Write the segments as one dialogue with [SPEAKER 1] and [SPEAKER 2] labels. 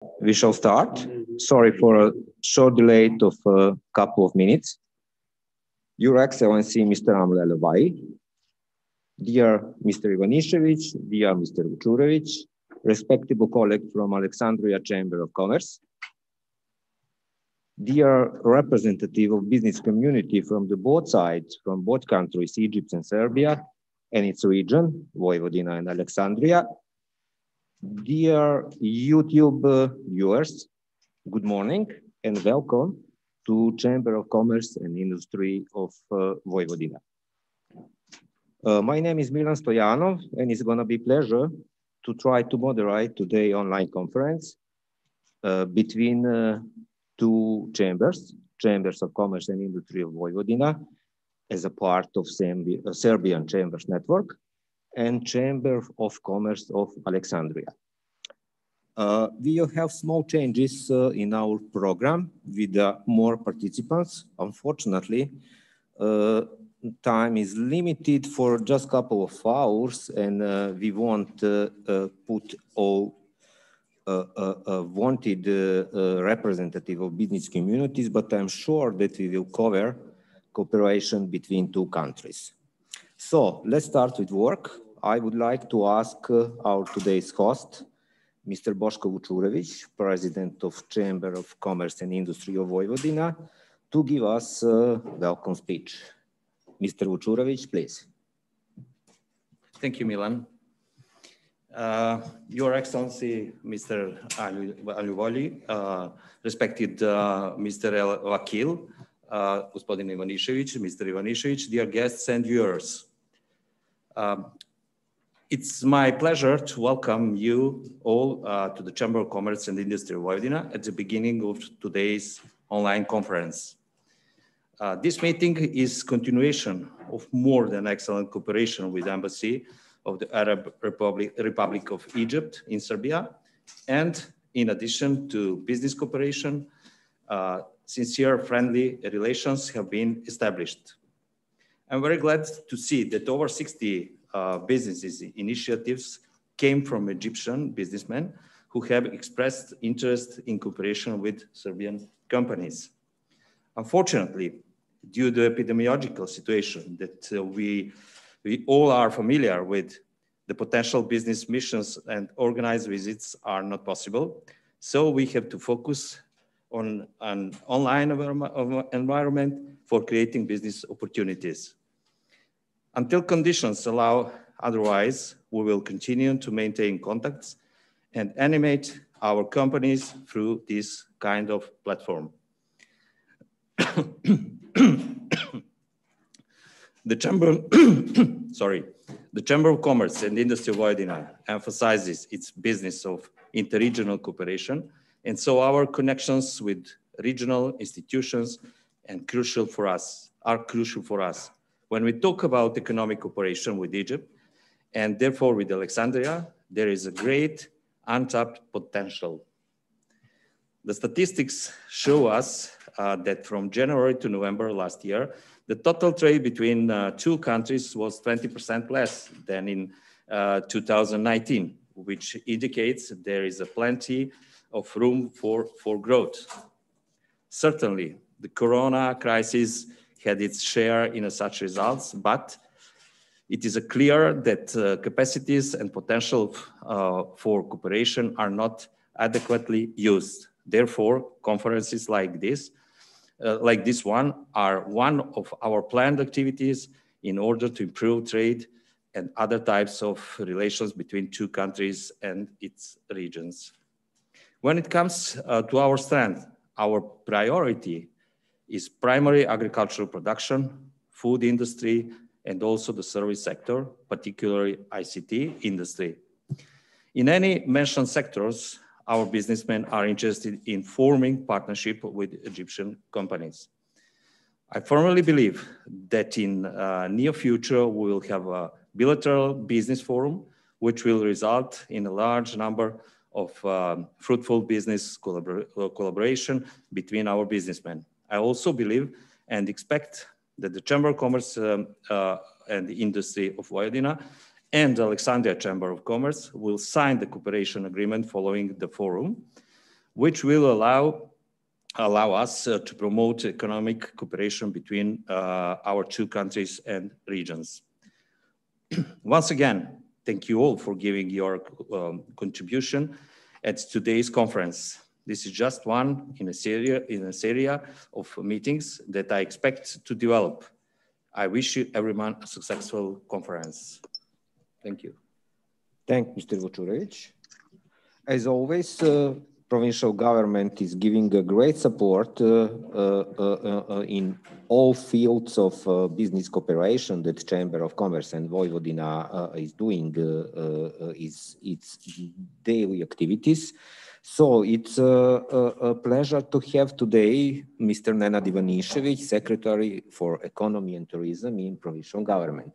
[SPEAKER 1] We shall start. Sorry for a short delay of a couple of minutes. Your Excellency, Mr. Amle Levai, dear Mr. Ivanišević, dear Mr. Vučurević, respectable colleague from Alexandria Chamber of Commerce, dear representative of business community from the both sides, from both countries, Egypt and Serbia, and its region, Vojvodina and Alexandria, dear YouTube viewers, good morning and welcome to Chamber of Commerce and Industry of Vojvodina. My name is Milan Stoyanov, and it's going to be a pleasure to try to moderate today's online conference between two chambers, Chambers of Commerce and Industry of Vojvodina, as a part of Serbian Chambers Network, and Chamber of Commerce of Alexandria. We will have small changes in our program with more participants. Unfortunately, time is limited for just a couple of hours, and we won't put all wanted representative of business communities, but I'm sure that we will cover cooperation between two countries. So let's start with work. I would like to ask our today's host, Mr. Boško Vučurević, President of Chamber of Commerce and Industry of Vojvodina, to give us a welcome speech. Mr. Vučurević, please.
[SPEAKER 2] Thank you, Milan. Your Excellency, Mr. Aluvoli, respected Mr. Vakil, Gospodin Ivanišević, Mr. Ivanišević, dear guests and viewers. It's my pleasure to welcome you all to the Chamber of Commerce and Industry of Vojvodina at the beginning of today's online conference. This meeting is continuation of more than excellent cooperation with the Embassy of the Arab Republic of Egypt in Serbia, and in addition to business cooperation, sincere friendly relations have been established. I'm very glad to see that over 60 businesses initiatives came from Egyptian businessmen who have expressed interest in cooperation with Serbian companies. Unfortunately, due to the epidemiological situation that we all are familiar with, the potential business missions and organized visits are not possible. So we have to focus on an online environment for creating business opportunities. Until conditions allow otherwise, we will continue to maintain contacts and animate our companies through this kind of platform. The Chamber of Commerce and Industry of Vojvodina emphasizes its business of interregional cooperation, and so our connections with regional institutions are crucial for us. When we talk about economic cooperation with Egypt, and therefore with Alexandria, there is a great untapped potential. The statistics show us that from January to November last year, the total trade between two countries was 20% less than in 2019, which indicates there is plenty of room for growth. Certainly, the Corona crisis had its share in such results, but it is clear that capacities and potential for cooperation are not adequately used. Therefore, conferences like this one are one of our planned activities in order to improve trade and other types of relations between two countries and its regions. When it comes to our strength, our priority is primary agricultural production, food industry, and also the service sector, particularly ICT industry. In any mentioned sectors, our businessmen are interested in forming partnership with Egyptian companies. I firmly believe that in near future, we will have a bilateral business forum, which will result in a large number of fruitful business collaboration between our businessmen. I also believe and expect that the Chamber of Commerce and the Industry of Vojvodina and the Alexandria Chamber of Commerce will sign the cooperation agreement following the forum. which will allow us to promote economic cooperation between our two countries and regions. Once again, thank you all for giving your contribution at today's conference. This is just one in a series of meetings that I expect to develop. I wish you everyone a successful conference. Thank you.
[SPEAKER 1] Thank Mr. Vučurević. As always, provincial government is giving a great support in all fields of business cooperation that Chamber of Commerce and Vojvodina is doing its daily activities. So it's a pleasure to have today Mr. Nenad Ivanišević, Secretary for Economy and Tourism in provincial government.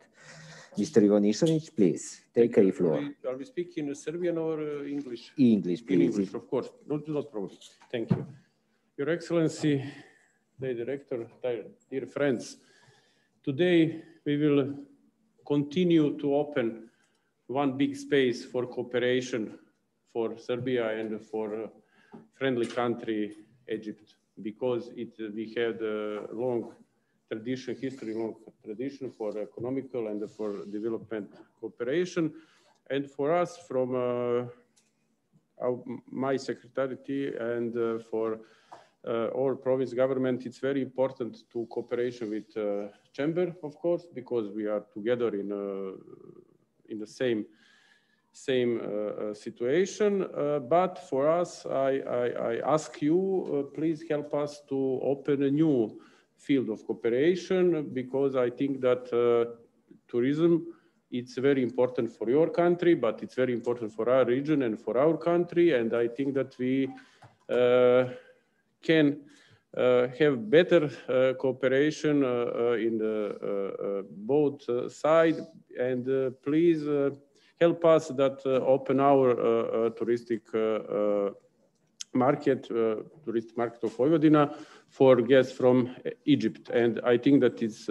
[SPEAKER 1] Mr. Ivanišević, please, take a floor.
[SPEAKER 3] Are we speaking Serbian or English?
[SPEAKER 1] English, please.
[SPEAKER 3] In English, of course. No problem. Thank you. Your Excellency, the Director, dear friends, today we will continue to open one big space for cooperation for Serbia and for friendly country, Egypt, because we have the long tradition for economical and for development cooperation. And for us from my secretariat and for our province government, it's very important to cooperation with Chamber, of course, because we are together in the same situation. But for us, I ask you, please help us to open a new field of cooperation, because I think that tourism, it's very important for your country, but it's very important for our region and for our country. And I think that we can have better cooperation in the both sides. And please help us that open our touristic market of Vojvodina for guests from Egypt. And I think that it's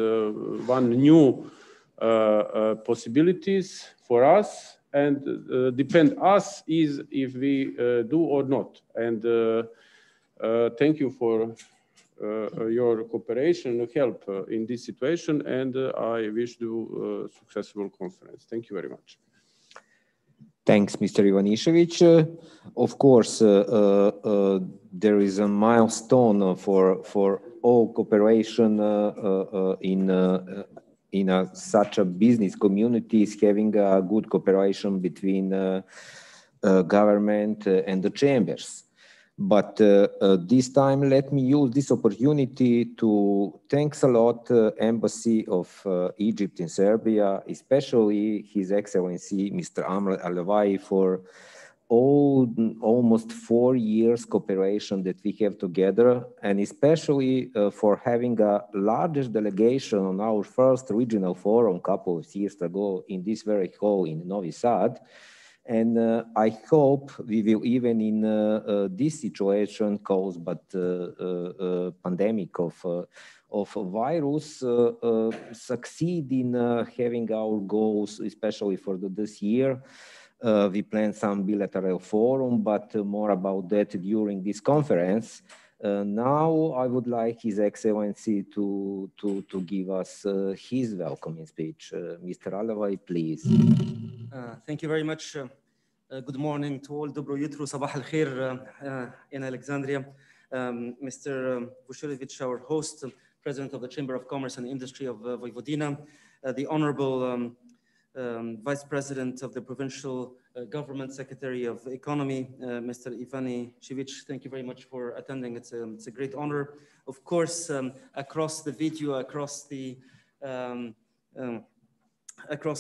[SPEAKER 3] one new possibilities for us, and depend us is if we do or not. And thank you for your cooperation and help in this situation, and I wish you a successful conference. Thank you very much.
[SPEAKER 1] Thanks, Mr. Ivanišević. Of course, there is a milestone for all cooperation in such a business community is having a good cooperation between government and the chambers. But this time, let me use this opportunity to thanks a lot Embassy of Egypt in Serbia, especially His Excellency Mr. Amr Al-Lawai for almost 4 years cooperation that we have together, and especially for having a largest delegation on our first regional forum a couple of years ago in this very hall in Novi Sad. And I hope we will, even in this situation caused by pandemic of virus, succeed in having our goals, especially for this year. We plan some bilateral forum, but more about that during this conference. Now I would like His Excellency to give us his welcoming speech. Mr. Al-Lawai, please.
[SPEAKER 4] Thank you very much. Good morning to all. Dobro jutro, sabah al-khair in Alexandria. Mr. Vučurević, our host, President of the Chamber of Commerce and Industry of Vojvodina, the Honorable Vice President of the Provincial Government, Secretary of Economy, Mr. Ivanišević, thank you very much for attending. It's a great honor. Of course, across the video, across the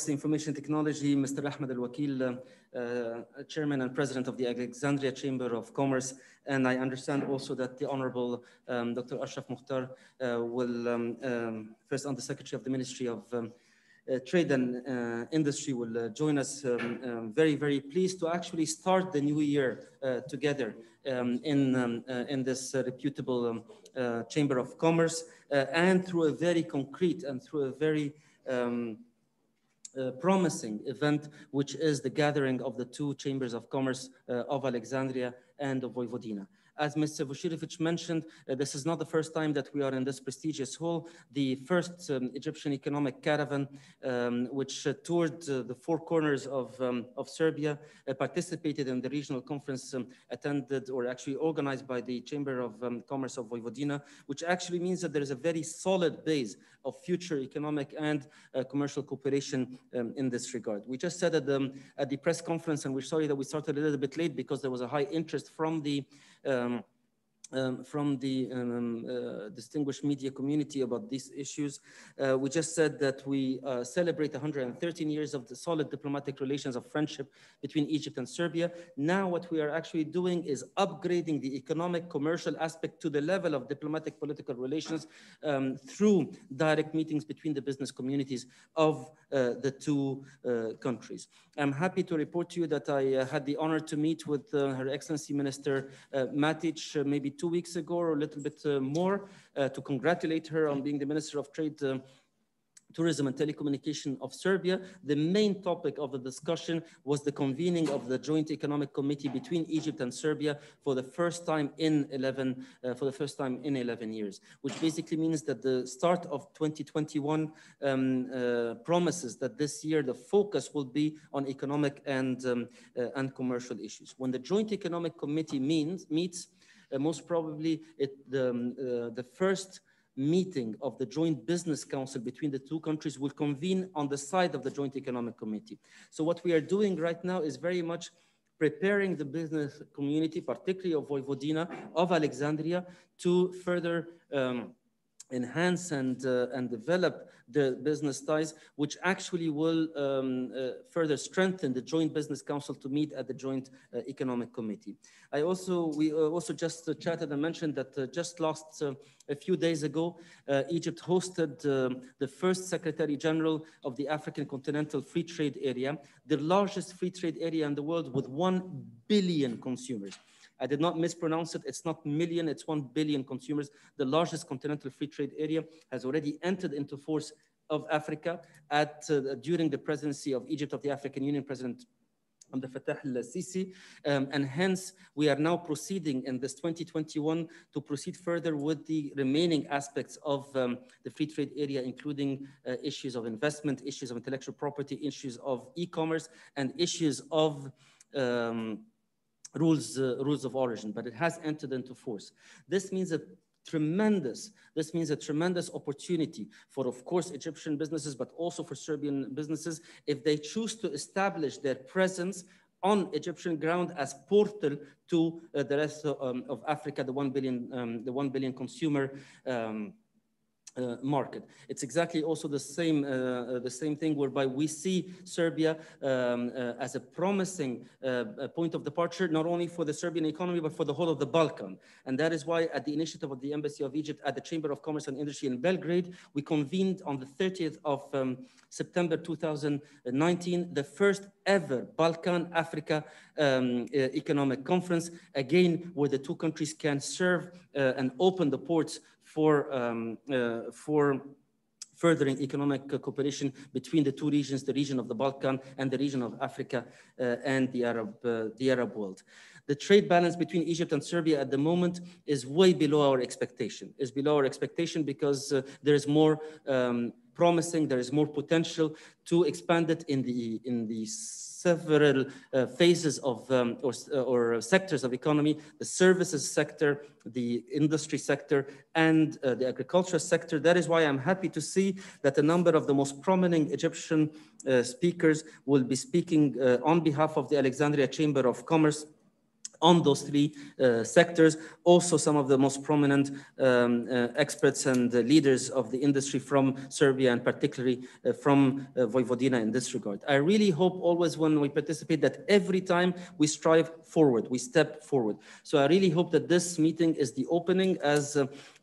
[SPEAKER 4] information technology, Mr. Ahmed Al-Wakil, Chairman and President of the Alexandria Chamber of Commerce, and I understand also that the Honorable Dr. Ashraf Mukhtar will, first Under-Secretary of the Ministry of Trade and Industry will join us. Very, very pleased to actually start the new year together in this reputable Chamber of Commerce, and through a very concrete and through a very promising event, which is the gathering of the two chambers of commerce of Alexandria and of Vojvodina. As Mr. Vucinovic mentioned, this is not the first time that we are in this prestigious hall. The first Egyptian economic caravan, which toured the four corners of Serbia, participated in the regional conference attended or actually organized by the Chamber of Commerce of Vojvodina, which actually means that there is a very solid base of future economic and commercial cooperation in this regard. We just said at the press conference, and we're sorry that we started a little bit late because there was a high interest from the distinguished media community about these issues. We just said that we celebrate 113 years of the solid diplomatic relations of friendship between Egypt and Serbia. Now what we are actually doing is upgrading the economic commercial aspect to the level of diplomatic political relations through direct meetings between the business communities of the two countries. I'm happy to report to you that I had the honor to meet with Her Excellency Minister Matic maybe 2 weeks ago or a little bit more to congratulate her on being the Minister of Trade, Tourism and Telecommunication of Serbia. The main topic of the discussion was the convening of the Joint Economic Committee between Egypt and Serbia for the first time in 11 years, which basically means that the start of 2021 promises that this year the focus will be on economic and commercial issues. When the Joint Economic Committee meets, most probably the first meeting of the Joint Business Council between the two countries will convene on the side of the Joint Economic Committee. So what we are doing right now is very much preparing the business community, particularly of Vojvodina, of Alexandria, to further enhance and develop the business ties, which actually will further strengthen the Joint Business Council to meet at the Joint Economic Committee. We also just chatted and mentioned that just a few days ago, Egypt hosted the first Secretary General of the African Continental Free Trade Area, the largest free trade area in the world with 1 billion consumers. I did not mispronounce it. It's not million, it's 1 billion consumers. The largest continental free trade area has already entered into force of Africa during the presidency of Egypt of the African Union, President Abdel Fattah al-Sisi, and hence we are now proceeding in this 2021 to proceed further with the remaining aspects of the free trade area, including issues of investment, issues of intellectual property, issues of e-commerce, and issues of rules of origin, but it has entered into force. This means a tremendous opportunity for, of course, Egyptian businesses, but also for Serbian businesses, if they choose to establish their presence on Egyptian ground as portal to the rest of Africa, the 1 billion consumer market. It's exactly also the same thing whereby we see Serbia as a promising point of departure, not only for the Serbian economy, but for the whole of the Balkan. And that is why at the initiative of the Embassy of Egypt at the Chamber of Commerce and Industry in Belgrade, we convened on the 30th of September 2019, the first ever Balkan-Africa economic conference, again, where the two countries can serve and open the ports for furthering economic cooperation between the two regions, the region of the Balkan and the region of Africa and the Arab world. The trade balance between Egypt and Serbia at the moment is way below our expectation. Is below our expectation because there is more promising, there is more potential to expand it in the several phases of or sectors of economy, the services sector, the industry sector, and the agricultural sector. That is why I'm happy to see that a number of the most prominent Egyptian speakers will be speaking on behalf of the Alexandria Chamber of Commerce on those three sectors. Also, some of the most prominent experts and leaders of the industry from Serbia, and particularly from Vojvodina in this regard. I really hope always when we participate that every time we strive forward, we step forward. So I really hope that this meeting is the opening. As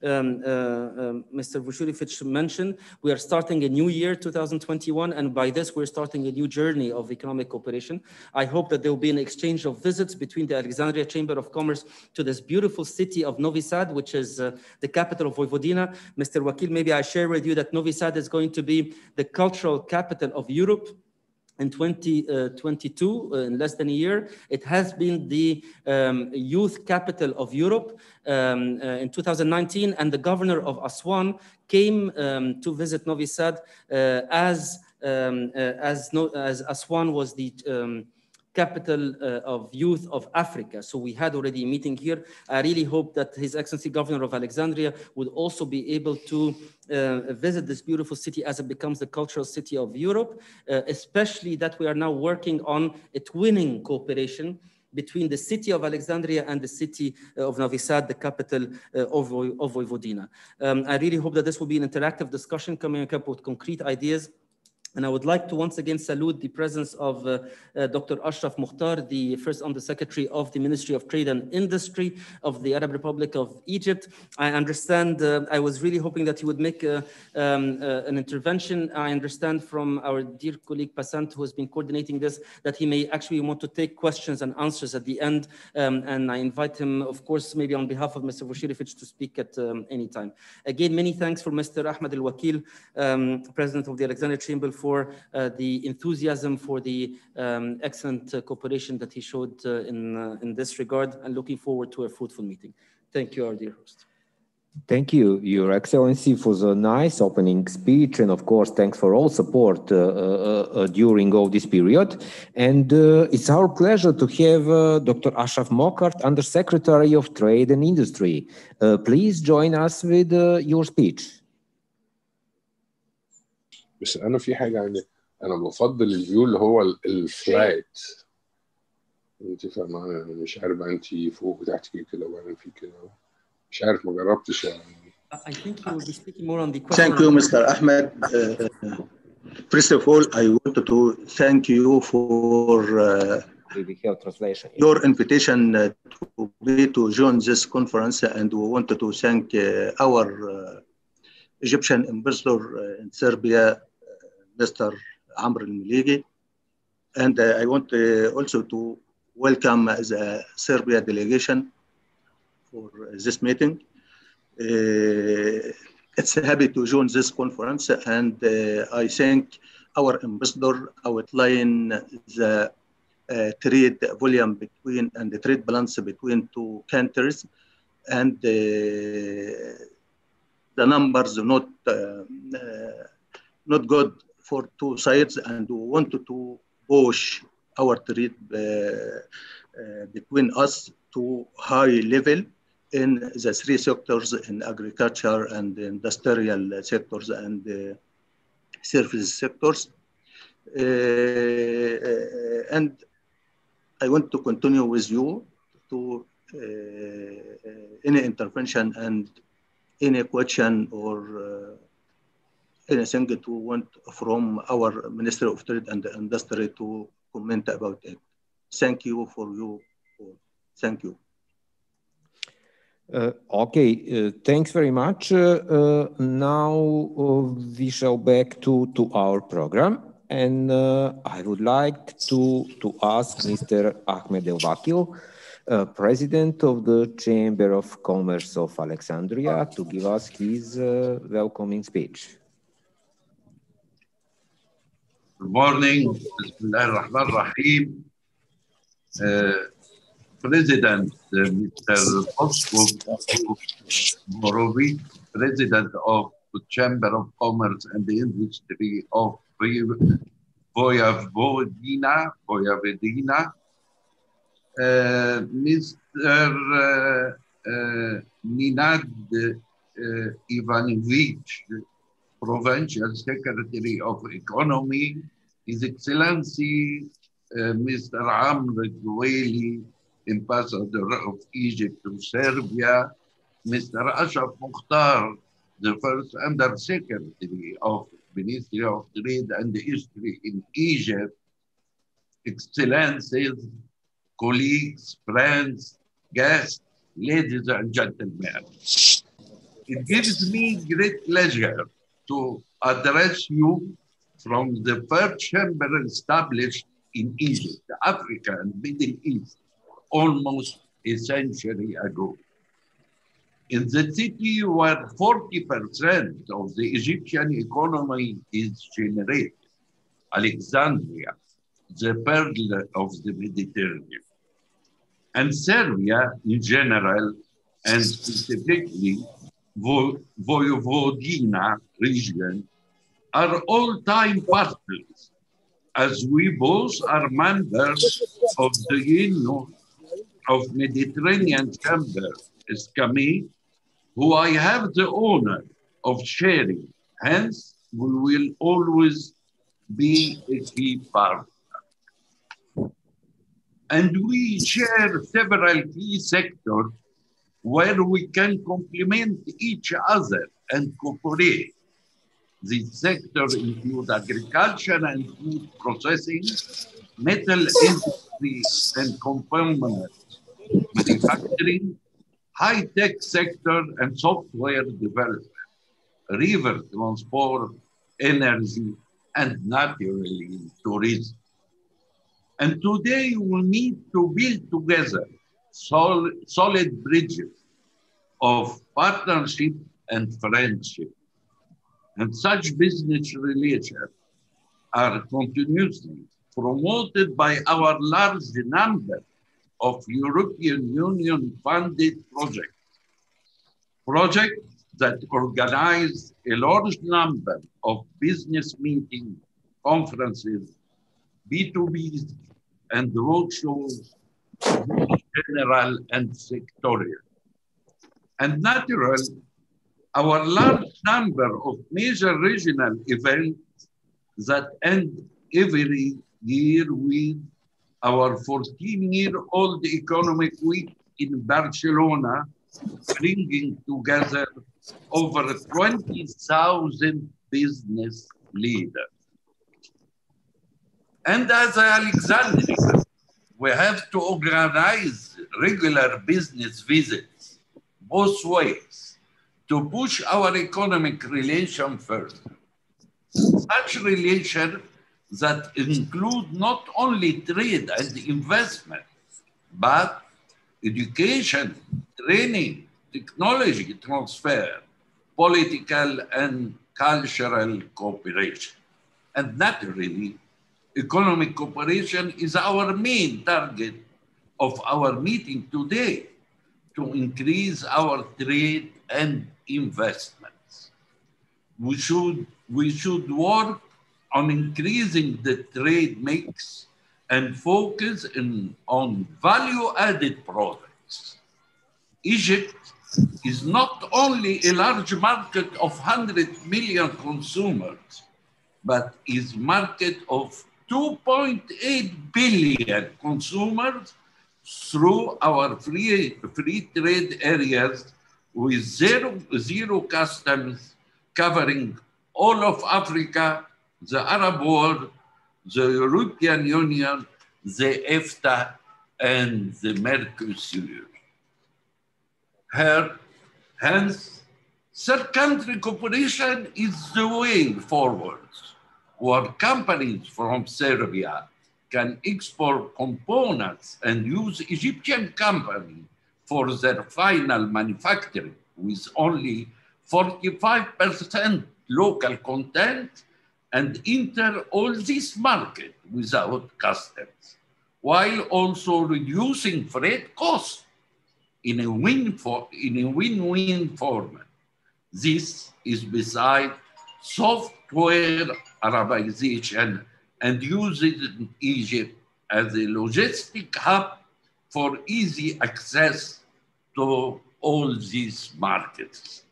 [SPEAKER 4] Mr. Vucinovic mentioned, we are starting a new year, 2021, and by this we're starting a new journey of economic cooperation. I hope that there will be an exchange of visits between the Alexandria Chamber of Commerce to this beautiful city of Novi Sad, which is the capital of Vojvodina. Mr. Wakil, maybe I share with you that Novi Sad is going to be the cultural capital of Europe. in 2022, in less than a year. It has been the youth capital of Europe in 2019, and the governor of Aswan came to visit Novi Sad as Aswan was the capital of youth of Africa. So we had already a meeting here. I really hope that His Excellency Governor of Alexandria would also be able to visit this beautiful city as it becomes the cultural city of Europe, especially that we are now working on a twinning cooperation between the city of Alexandria and the city of Novi Sad, the capital of Vojvodina. I really hope that this will be an interactive discussion coming up with concrete ideas. And I would like to once again salute the presence of Dr. Ashraf Mukhtar, the first Undersecretary of the Ministry of Trade and Industry of the Arab Republic of Egypt. I understand, I was really hoping that he would make an intervention. I understand from our dear colleague Passant, who has been coordinating this, that he may actually want to take questions and answers at the end. And I invite him, of course, maybe on behalf of Mr. Vucirivich to speak at any time. Again, many thanks for Mr. Ahmed Al-Wakil, President of the Alexandria Chamber, for the enthusiasm, for the excellent cooperation that he showed in this regard, and looking forward to a fruitful meeting. Thank you, our dear host.
[SPEAKER 1] Thank you, Your Excellency, for the nice opening speech, and of course, thanks for all support during all this period. And it's our pleasure to have Dr. Ashraf Mukhtar, Undersecretary of Trade and Industry. Please join us with your speech.
[SPEAKER 5] بس انا في حاجه يعني انا بفضل الفيو اللي هو الفلايت. انت فاهمه؟ انا مش عارف انت فوق وتحت كده وبعدين في كده، مش عارف، ما جربتش يعني.
[SPEAKER 4] I think you will be speaking more on the question.
[SPEAKER 6] Thank you, Mr. Ahmed. First of all, I wanted to thank you for your invitation to join this conference, and we wanted to thank our Egyptian ambassador in Serbia, Mr. Amr Al-Miligi. And I want also to welcome the Serbia delegation for this meeting. It's happy to join this conference, and I think our ambassador outlined the trade volume between and the trade balance between two countries, and the numbers are not good for two sides, and we wanted to push our trade between us to high level in the three sectors, in agriculture and industrial sectors and service sectors. And I want to continue with you to any intervention and any question or anything to want from our Ministry of Trade and Industry to comment about it. Thank you for you. Thank you.
[SPEAKER 1] Okay, thanks very much. Now we shall back to our program, and I would like to ask Mr. Ahmed Al-Wakil, President of the Chamber of Commerce of Alexandria, to give us his welcoming speech.
[SPEAKER 7] Good morning. Bismillah ar-Rahman ar-Rahim. President Mr. Bosko Morovic, President of the Chamber of Commerce and the Industry of Vojvodina, Mr. Nenad Ivanovic, Provincial Secretary of Economy, His Excellency Mr. Amr Al-Wakil, Ambassador of Egypt to Serbia, Mr. Ashraf Mukhtar, the first Undersecretary of Ministry of Trade and Industry in Egypt, Excellencies, colleagues, friends, guests, ladies and gentlemen. It gives me great pleasure to address you from the first chamber established in Egypt, Africa, and Middle East almost a century ago. In the city where 40% of the Egyptian economy is generated, Alexandria, the pearl of the Mediterranean. And Serbia in general, and specifically Vojvodina region, are all-time partners, as we both are members of the Union of Mediterranean Chamber, SCAMI, who I have the honor of sharing. Hence, we will always be a key partner. And we share several key sectors where we can complement each other and cooperate. These sectors include agriculture and food processing, metal industry and components manufacturing, high-tech sector and software development, river transport, energy, and naturally tourism. And today we need to build together solid bridges of partnership and friendship. And such business relations are continuously promoted by our large number of European Union funded projects that organize a large number of business meetings, conferences, B2Bs, and roadshows, general and sectorial. And naturally, our large number of major regional events that end every year with our 14-year-old economic week in Barcelona, bringing together over 20,000 business leaders. And as Alexandria, we have to organize regular business visits both ways to push our economic relation further. Such relations that include not only trade and investment, but education, training, technology transfer, political and cultural cooperation. And naturally, economic cooperation is our main target of our meeting today, to increase our trade and investments. We should work on increasing the trade mix and focus on value-added products. Egypt is not only a large market of 100 million consumers, but is market of 2.8 billion consumers through our free trade areas with zero customs covering all of Africa, the Arab world, the European Union, the EFTA, and the Mercosur. Hence, third country cooperation is the way forward, where companies from Serbia can export components and use Egyptian company for their final manufacturing with only 45% local content and enter all this market without customs, while also reducing freight costs in a win-win format. This is beside software Arabization and uses Egypt as a logistic hub for easy access to all these markets.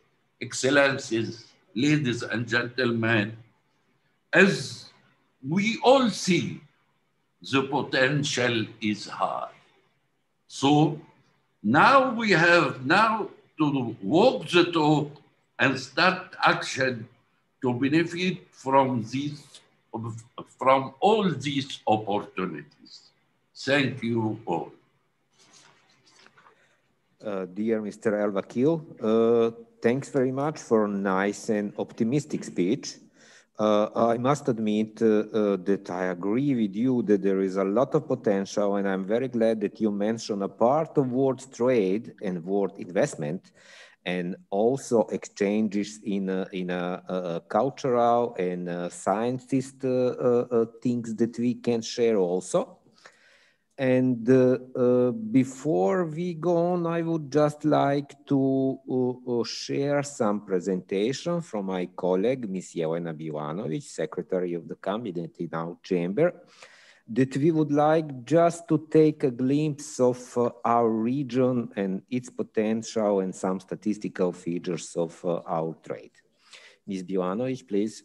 [SPEAKER 7] Excellencies, ladies and gentlemen, as we all see, the potential is high. So now we have to walk the talk and start action to benefit from all these opportunities. Thank you all.
[SPEAKER 1] Dear Mr. El-Wakil, thanks very much for a nice and optimistic speech. I must admit that I agree with you that there is a lot of potential, and I'm very glad that you mentioned a part of world trade and world investment, and also exchanges in a cultural and scientist things that we can share also. And before we go on, I would just like to share some presentation from my colleague, Ms. Jelena Bivanovic, Secretary of the Cabinet in our chamber, that we would like just to take a glimpse of our region and its potential and some statistical features of our trade. Ms. Bivanovic, please.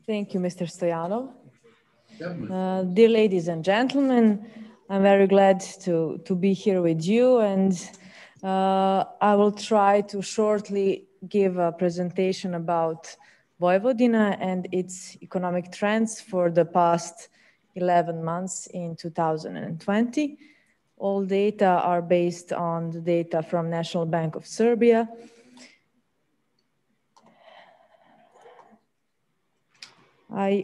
[SPEAKER 8] Thank you, Mr. Stoyanov. Dear ladies and gentlemen, I'm very glad to be here with you, and I will try to shortly give a presentation about Vojvodina and its economic trends for the past 11 months in 2020. All data are based on the data from National Bank of Serbia. I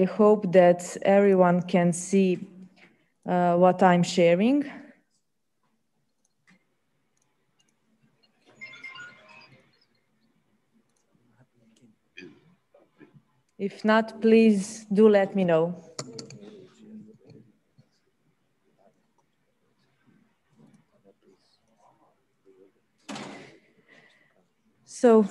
[SPEAKER 8] hope that everyone can see what I'm sharing. If not, please do let me know. So,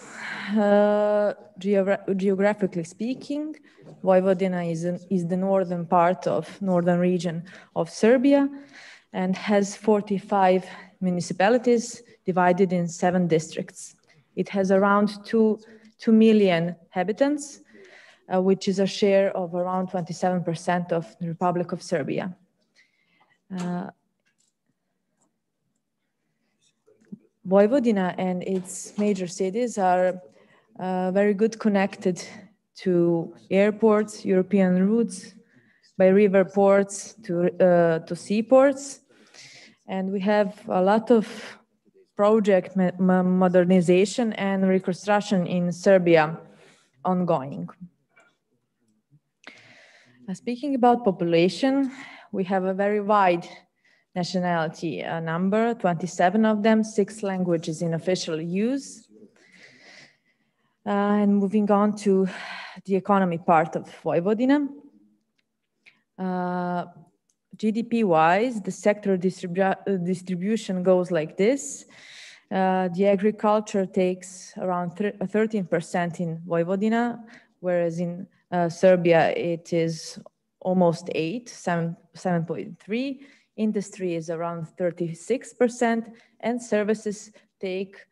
[SPEAKER 8] geographically speaking, Vojvodina is the northern region of Serbia and has 45 municipalities divided in 7 districts. It has around 2 million inhabitants, which is a share of around 27% of the Republic of Serbia. Vojvodina and its major cities are very good connected to airports, European routes, by river ports to seaports. And we have a lot of project modernization and reconstruction in Serbia ongoing. Speaking about population, we have a very wide nationality number, 27 of them, 6 languages in official use. And moving on to the economy part of Vojvodina. GDP-wise, the sector distribution goes like this. The agriculture takes around 13% in Vojvodina, whereas in Serbia it is almost 7.3%. Industry is around 36%, and services take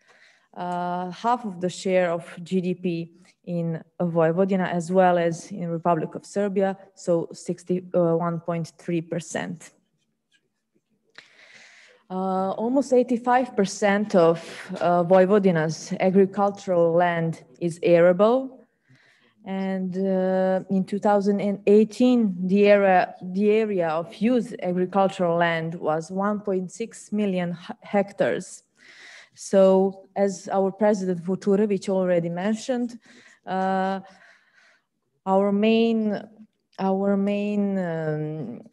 [SPEAKER 8] half of the share of GDP in Vojvodina as well as in Republic of Serbia, so 61.3%. Almost 85% of Vojvodina's agricultural land is arable. And in 2018, the area of used agricultural land was 1.6 million hectares. So, as our President Vučurević already mentioned, our main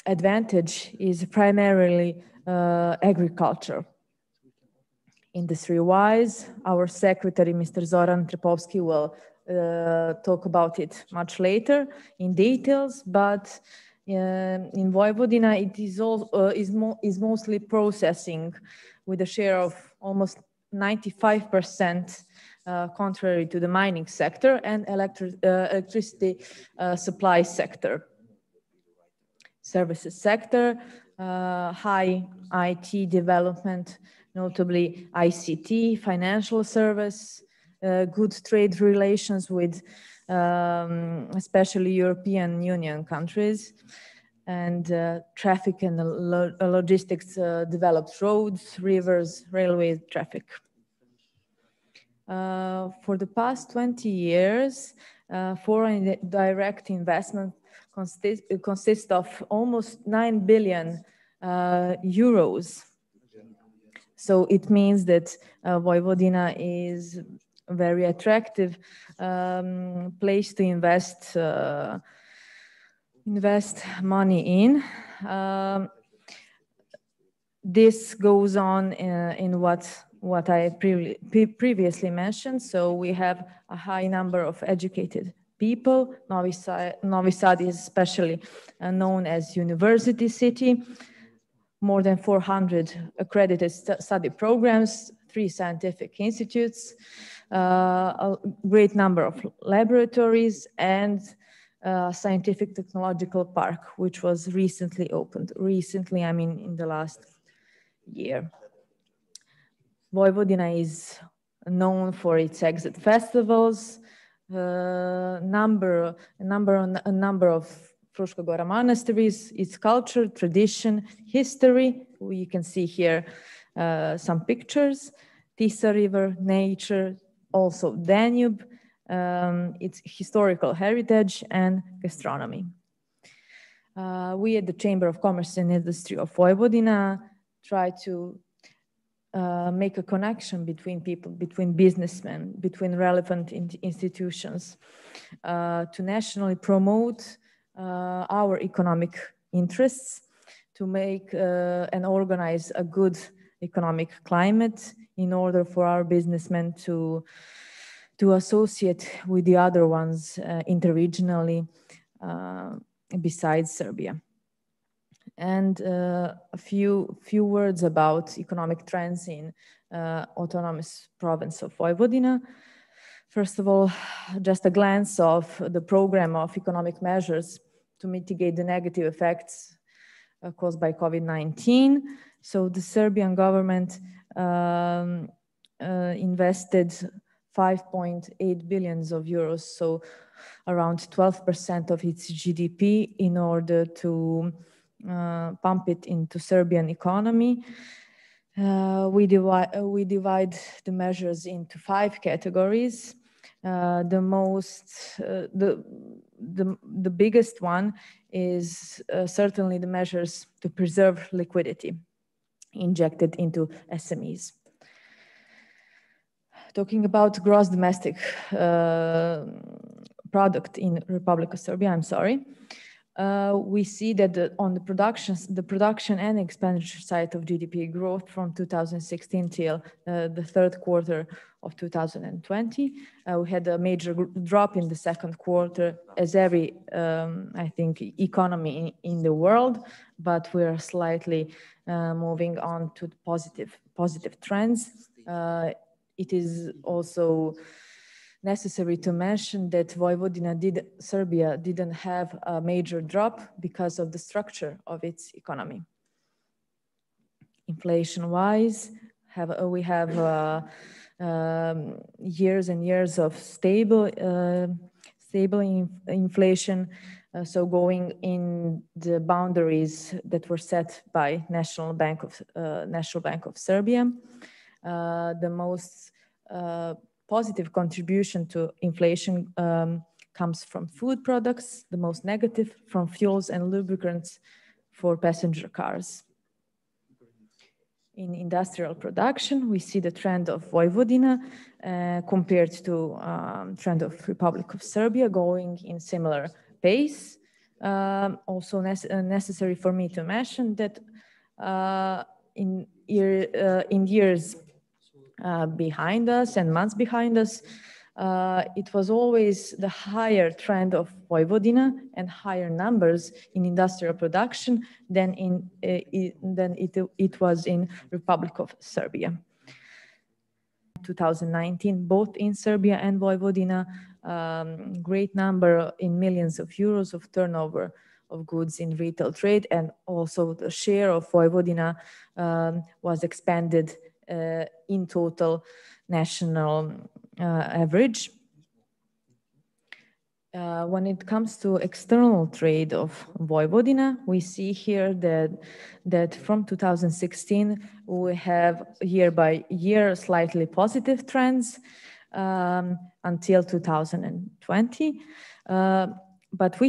[SPEAKER 8] advantage is primarily agriculture. Industry-wise, our secretary, Mr. Zoran Trepovski, will talk about it much later in details, but in Vojvodina it is mostly processing with a share of almost 95%, contrary to the mining sector, and electricity supply sector. Services sector, high IT development, notably ICT, financial service, good trade relations with especially European Union countries, and traffic and logistics developed roads, rivers, railway traffic. For the past 20 years, foreign direct investment consists of almost 9 billion euros. So it means that Vojvodina is a very attractive place to invest money in. This goes on in what I previously mentioned. So we have a high number of educated people. Novi Sad is especially known as university city. More than 400 accredited study programs, 3 scientific institutes, a great number of laboratories, and scientific technological park, which was recently opened. Recently, I mean in the last year. Vojvodina is known for its exit festivals, a number of Fruška Gora monasteries, its culture, tradition, history. You can see here some pictures, Tisa River, nature, also Danube, its historical heritage, and gastronomy. We at the Chamber of Commerce and Industry of Vojvodina try to make a connection between people, between businessmen, between relevant institutions, to nationally promote our economic interests, to make and organize a good economic climate in order for our businessmen to associate with the other ones interregionally besides Serbia. And a few words about economic trends in autonomous province of Vojvodina. First of all, just a glance of the program of economic measures to mitigate the negative effects caused by COVID-19. So the Serbian government invested 5.8 billion euros, so around 12% of its GDP, in order to pump it into Serbian economy. We divide the measures into 5 categories. The biggest one is certainly the measures to preserve liquidity injected into SMEs. Talking about gross domestic product in Republic of Serbia, I'm sorry. We see that on the production and expenditure side of GDP growth from 2016 till the third quarter of 2020. We had a major drop in the second quarter, as every, I think, economy in the world, but we're slightly moving on to positive trends. It is also necessary to mention that Serbia didn't have a major drop because of the structure of its economy. Inflation-wise, we have years and years of stable inflation, so going in the boundaries that were set by National Bank of Serbia. The most positive contribution to inflation comes from food products, the most negative from fuels and lubricants for passenger cars. In industrial production, we see the trend of Vojvodina compared to trend of Republic of Serbia going in similar pace. Also necessary for me to mention that in years behind us and months behind us, it was always the higher trend of Vojvodina and higher numbers in industrial production than it was in Republic of Serbia. 2019, both in Serbia and Vojvodina, great number in millions of euros of turnover of goods in retail trade, and also the share of Vojvodina was expanded in total national average. When it comes to external trade of Vojvodina, we see here that from 2016 we have year by year slightly positive trends until 2020. But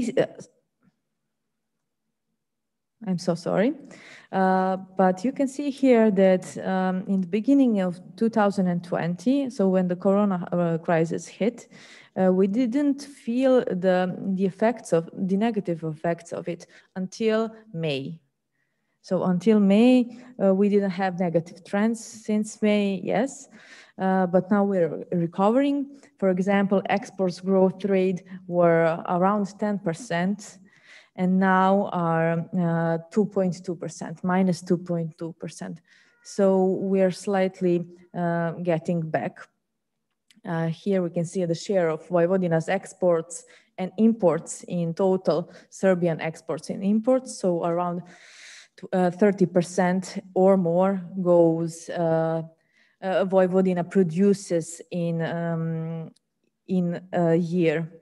[SPEAKER 8] I'm so sorry. But you can see here that in the beginning of 2020, so when the corona crisis hit, we didn't feel the effects of the negative effects of it until May. So until May, we didn't have negative trends. Since May, yes, but now we're recovering. For example, exports growth rate were around 10%, and now are 2.2%, minus 2.2%. So we're slightly getting back. Here we can see the share of Vojvodina's exports and imports in total Serbian exports and imports. So around 30% or more goes Vojvodina produces in a year.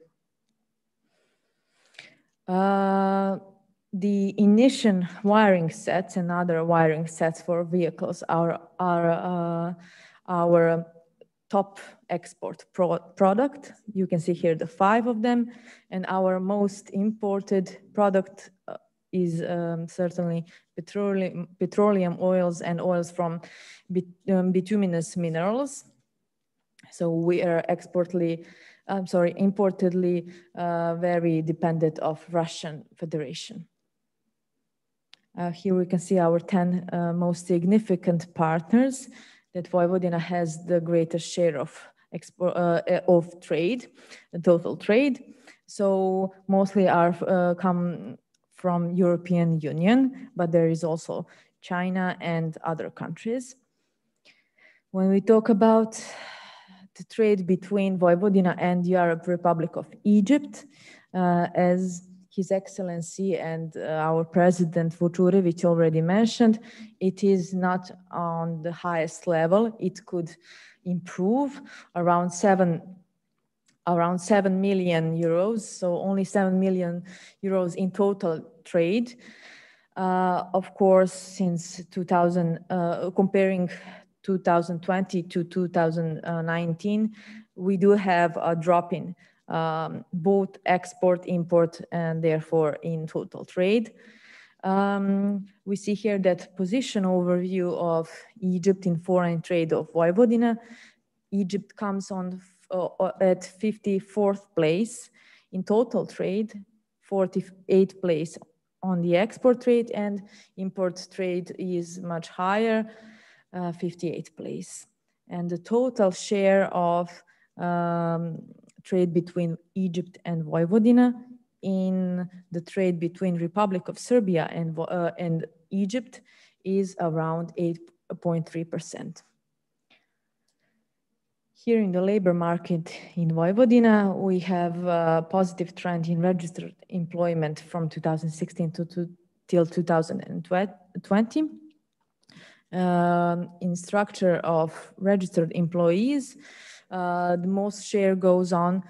[SPEAKER 8] The ignition wiring sets and other wiring sets for vehicles are our top export product. You can see here the 5 of them, and our most imported product is certainly petroleum oils and oils from bituminous minerals. So we are importedly very dependent of Russian Federation. Here we can see our 10 most significant partners that Vojvodina has the greatest share of trade, the total trade. So mostly come from European Union, but there is also China and other countries. When we talk about the trade between Vojvodina and the Arab Republic of Egypt, as His Excellency and our President Vučurević already mentioned, it is not on the highest level. It could improve around 7 million euros, so only 7 million euros in total trade. Of course, since comparing 2020 to 2019, we do have a drop in both export, import, and therefore in total trade. We see here that position overview of Egypt in foreign trade of Vojvodina. Egypt comes on at 54th place in total trade, 48th place on the export trade, and import trade is much higher, 58th place. And the total share of trade between Egypt and Vojvodina in the trade between Republic of Serbia and Egypt is around 8.3%. Here in the labor market in Vojvodina, we have a positive trend in registered employment from 2016 till 2020. In structure of registered employees, the most share goes on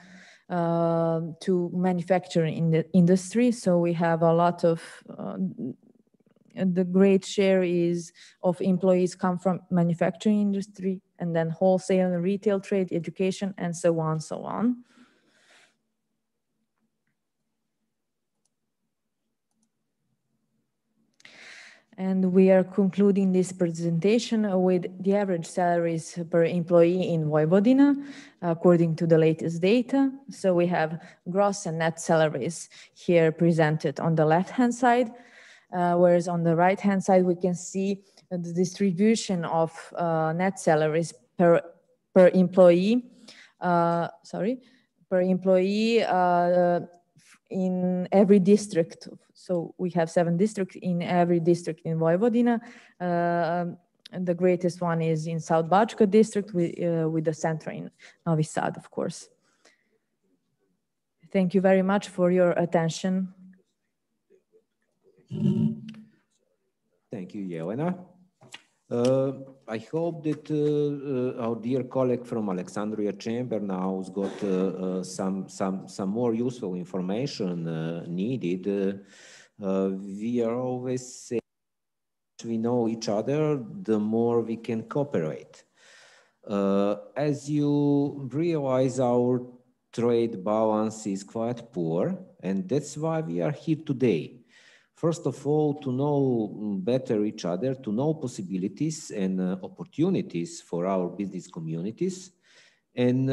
[SPEAKER 8] to manufacturing in the industry. So we have a lot of, the great share is of employees come from manufacturing industry, and then wholesale and retail trade, education, and so on, so on. And we are concluding this presentation with the average salaries per employee in Vojvodina, according to the latest data. So we have gross and net salaries here presented on the left-hand side, whereas on the right-hand side, we can see the distribution of net salaries per employee, in every district. So we have 7 districts in every district in Vojvodina. And the greatest one is in South Bačka district with the center in Novi Sad, of course. Thank you very much for your attention.
[SPEAKER 1] Thank you, Jelena. I hope that our dear colleague from Alexandria Chamber now has got some more useful information needed. We are always saying we know each other, the more we can cooperate. As you realize, our trade balance is quite poor, and that's why we are here today. First of all, to know better each other, to know possibilities and opportunities for our business communities. And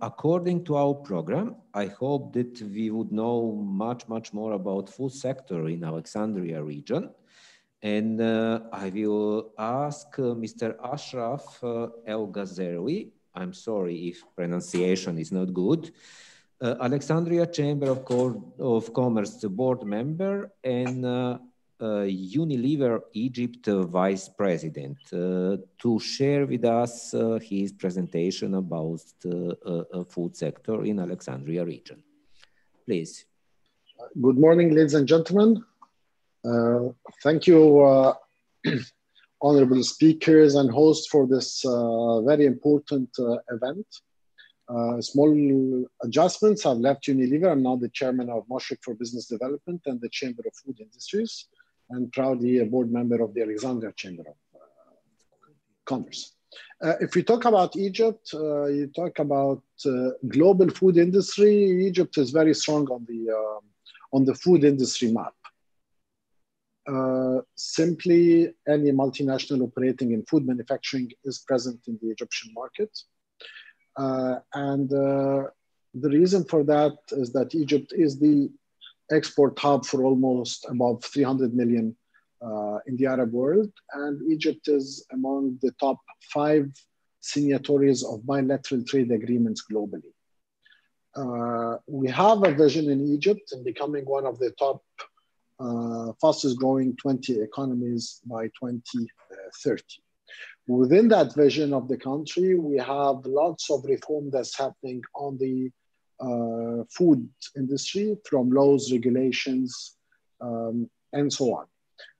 [SPEAKER 1] according to our program, I hope that we would know much more about food sector in Alexandria region. And I will ask Mr. Ashraf El Ghazerwi, I'm sorry if pronunciation is not good, Alexandria Chamber of Commerce board member and Unilever Egypt vice president, to share with us his presentation about the food sector in Alexandria region. Please.
[SPEAKER 9] Good morning, ladies and gentlemen. Thank you, honorable speakers and hosts, for this very important event. Small adjustments. I've left Unilever. I'm now the chairman of Mashreq for Business Development and the Chamber of Food Industries, and proudly a board member of the Alexandria Chamber of Commerce. If we talk about Egypt, you talk about global food industry. Egypt is very strong on the food industry map. Simply, any multinational operating in food manufacturing is present in the Egyptian market. The reason for that is that Egypt is the export hub for almost about 300 million in the Arab world. And Egypt is among the top 5 signatories of bilateral trade agreements globally. We have a vision in Egypt in becoming one of the top fastest growing 20 economies by 2030. Within that vision of the country, we have lots of reform that's happening on the food industry, from laws, regulations, and so on.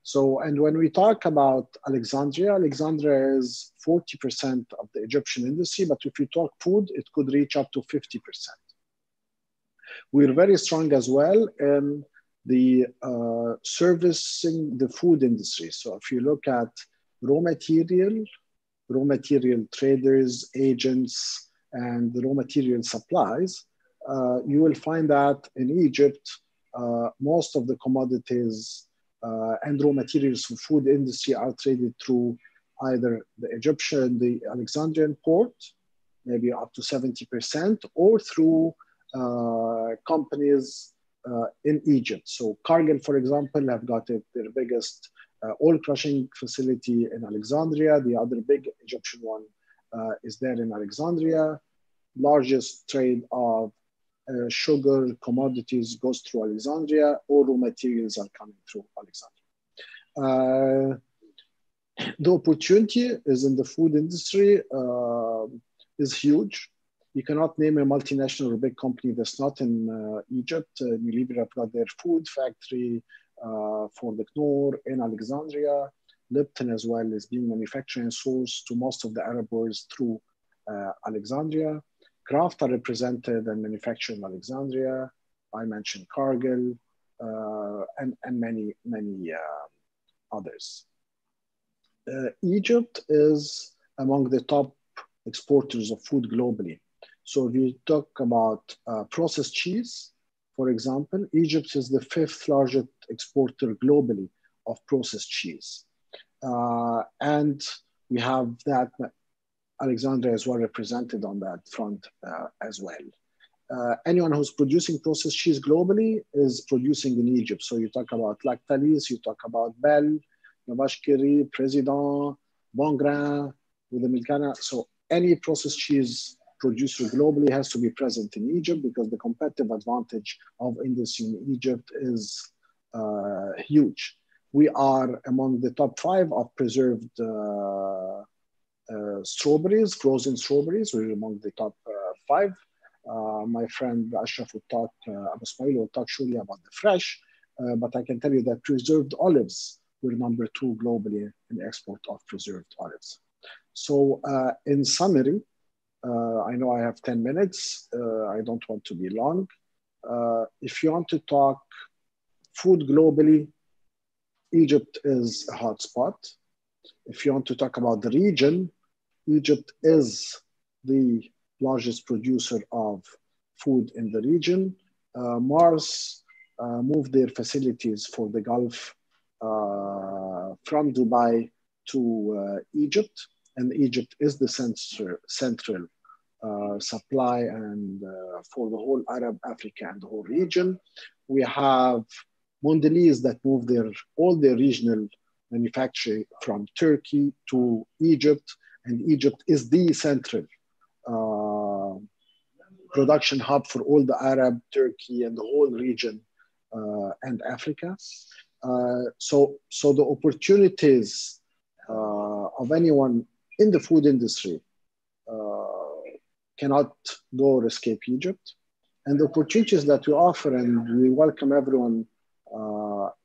[SPEAKER 9] So, and when we talk about Alexandria, Alexandria is 40% of the Egyptian industry, but if we talk food, it could reach up to 50%. We're very strong as well in the servicing the food industry. So if you look at raw material traders, agents, and the raw material supplies, you will find that in Egypt, most of the commodities and raw materials for food industry are traded through either the Alexandrian port, maybe up to 70%, or through companies in Egypt. So Cargill, for example, have got their biggest oil crushing facility in Alexandria. The other big Egyptian one is there in Alexandria. Largest trade of sugar commodities goes through Alexandria. All raw materials are coming through Alexandria. The opportunity is in the food industry is huge. You cannot name a multinational or big company that's not in Egypt. Unilever have got their food factory for the Knorr in Alexandria. Lipton as well is being manufactured and sourced to most of the Arab world through Alexandria. Kraft are represented and manufactured in Alexandria. I mentioned Cargill and many others. Egypt is among the top exporters of food globally. So if you talk about processed cheese, for example, Egypt is the 5th largest exporter globally of processed cheese. And we have that, Alexandria is well represented on that front as well. Anyone who's producing processed cheese globally is producing in Egypt. So you talk about Lactalis, you talk about Bell, Navashkiri, President, Bongrain, with the Milkana. So any processed cheese producer globally has to be present in Egypt, because the competitive advantage of industry in Egypt is huge. We are among the top 5 of preserved strawberries, frozen strawberries. We're among the top 5. My friend Ashraf will talk, Abu Ismail will talk surely about the fresh, but I can tell you that preserved olives, we're number 2 globally in export of preserved olives. So in summary, I know I have 10 minutes. I don't want to be long. If you want to talk food globally, Egypt is a hotspot. If you want to talk about the region, Egypt is the largest producer of food in the region. Mars moved their facilities for the Gulf from Dubai to Egypt, and Egypt is the central supply and for the whole Arab Africa and the whole region. We have Mondelez that moved all their regional manufacturing from Turkey to Egypt, and Egypt is the central production hub for all the Arab, Turkey, and the whole region and Africa. So the opportunities of anyone in the food industry cannot go or escape Egypt. And the opportunities that we offer, and we welcome everyone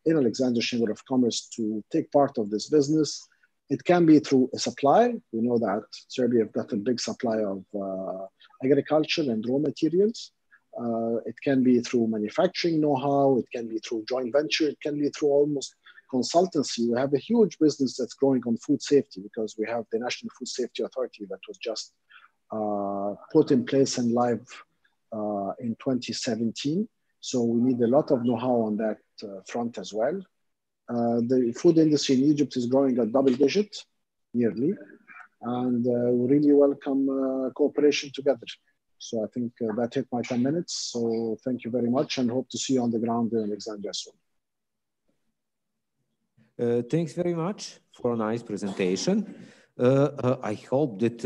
[SPEAKER 9] in Alexandria Chamber of Commerce to take part of this business. It can be through a supply. We know that Serbia have got a big supply of agriculture and raw materials. It can be through manufacturing know-how. It can be through joint venture. It can be through almost consultancy. We have a huge business that's growing on food safety because we have the National Food Safety Authority that was just put in place and live in 2017. So we need a lot of know-how on that front as well. The food industry in Egypt is growing at double digit yearly, and we really welcome cooperation together. So I think that hit my 10 minutes. So thank you very much, and hope to see you on the ground in Alexandria soon.
[SPEAKER 1] Thanks very much for a nice presentation. I hope that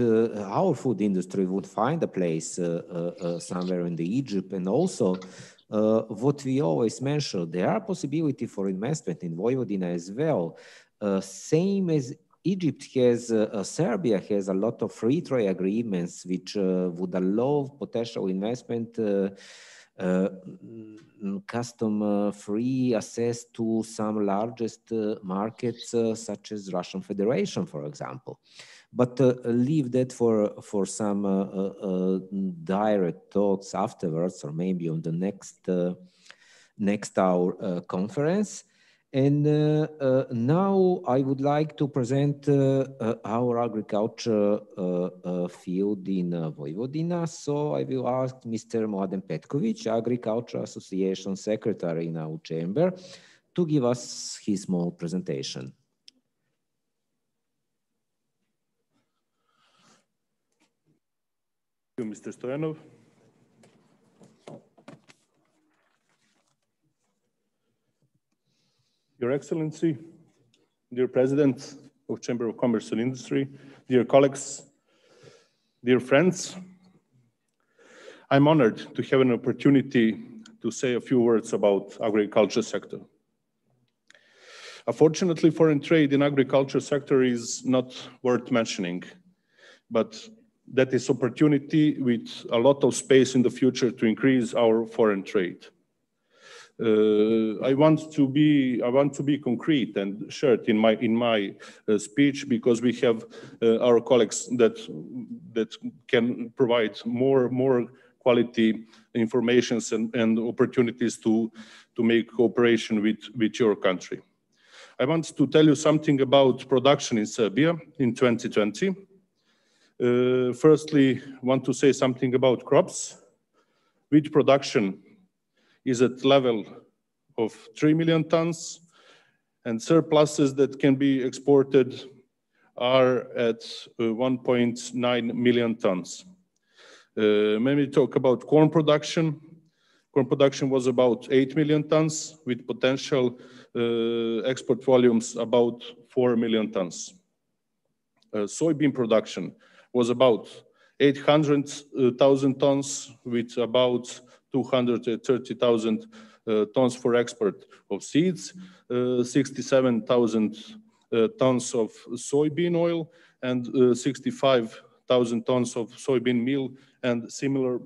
[SPEAKER 1] our food industry would find a place somewhere in the Egypt, and also what we always mention, there are possibility for investment in Vojvodina as well. Same as Egypt has, Serbia has a lot of free trade agreements which would allow potential investment, custom-free access to some largest markets such as Russian Federation, for example. But leave that for some direct talks afterwards, or maybe on the next hour conference. And now I would like to present our agriculture field in Vojvodina. So I will ask Mr. Mladen Petković, Agriculture Association Secretary in our chamber, to give us his small presentation.
[SPEAKER 10] Thank you, Mr. Stoyanov. Your Excellency, dear President of Chamber of Commerce and Industry, dear colleagues, dear friends, I'm honored to have an opportunity to say a few words about agriculture sector. Unfortunately, foreign trade in agriculture sector is not worth mentioning, but that is opportunity with a lot of space in the future to increase our foreign trade. I want to be concrete and short in my speech, because we have our colleagues that can provide more quality informations and opportunities to make cooperation with your country. I want to tell you something about production in Serbia in 2020. Firstly, want to say something about crops. Wheat production is at level of 3 million tons, and surpluses that can be exported are at 1.9 million tons. When we talk about corn production was about 8 million tons, with potential export volumes about 4 million tons. Soybean production was about 800,000 tons, with about 230,000 tons for export of seeds, 67,000 tons of soybean oil, and 65,000 tons of soybean meal and similar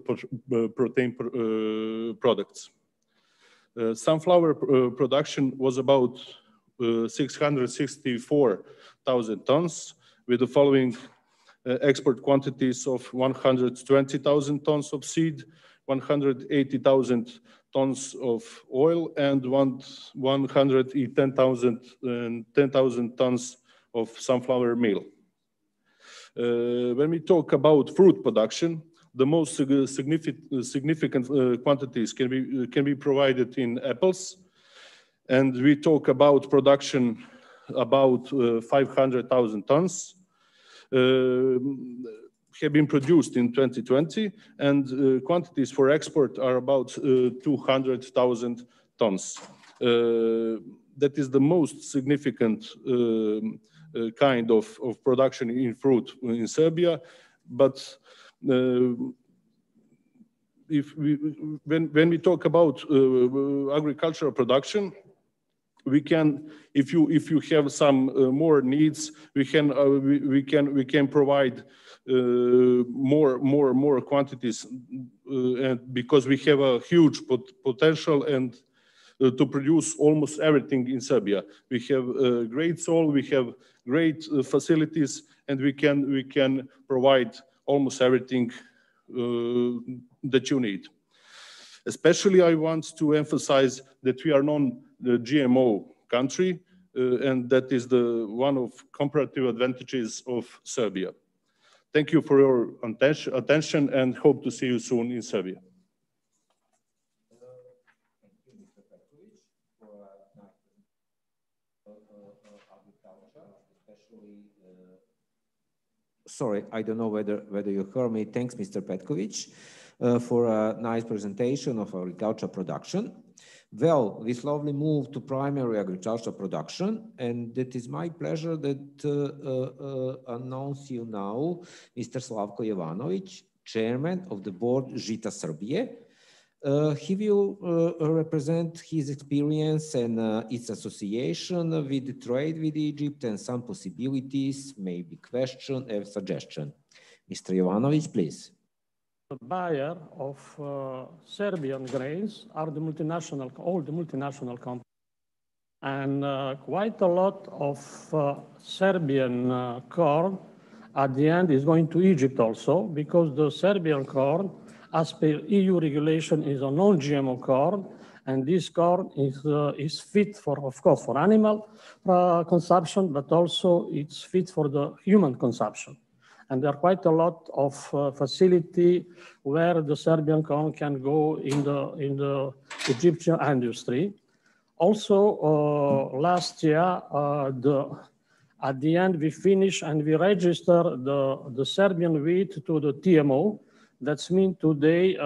[SPEAKER 10] protein products. Sunflower production was about 664,000 tons, with the following export quantities of 120,000 tons of seed, 180,000 tons of oil, and 110,000 tons of sunflower meal. When we talk about fruit production, the most significant quantities can be provided in apples. And we talk about production about 500,000 tons have been produced in 2020, and quantities for export are about 200,000 tons. That is the most significant kind of production in fruit in Serbia. But when we talk about agricultural production, we can, if you have some more needs, we can provide more quantities, and because we have a huge potential and to produce almost everything in Serbia. We have great soil, we have great facilities, and we can provide almost everything that you need. Especially, I want to emphasize that we are non-GMO country, and that is one of comparative advantages of Serbia. Thank you for your attention, and hope to see you soon in Serbia.
[SPEAKER 1] Sorry, I don't know whether you heard me. Thanks, Mr. Petkovic, for a nice presentation of agriculture production. Well, we slowly move to primary agriculture production, and it is my pleasure that announce you now Mr. Slavko Jovanovic, Chairman of the Board Žita Srbije. He will represent his experience and its association with the trade with Egypt and some possibilities, maybe question and suggestion. Mr. Jovanovic, please.
[SPEAKER 11] The buyer of Serbian grains are all the multinational companies. And quite a lot of Serbian corn at the end is going to Egypt also, because the Serbian corn, as per EU regulation, is a non-GMO corn, and this corn is fit for, of course, for animal consumption, but also it's fit for the human consumption. And there are quite a lot of facility where the Serbian corn can go in the Egyptian industry. Also, last year, at the end, we finished and we registered the Serbian wheat to the TMO. That means today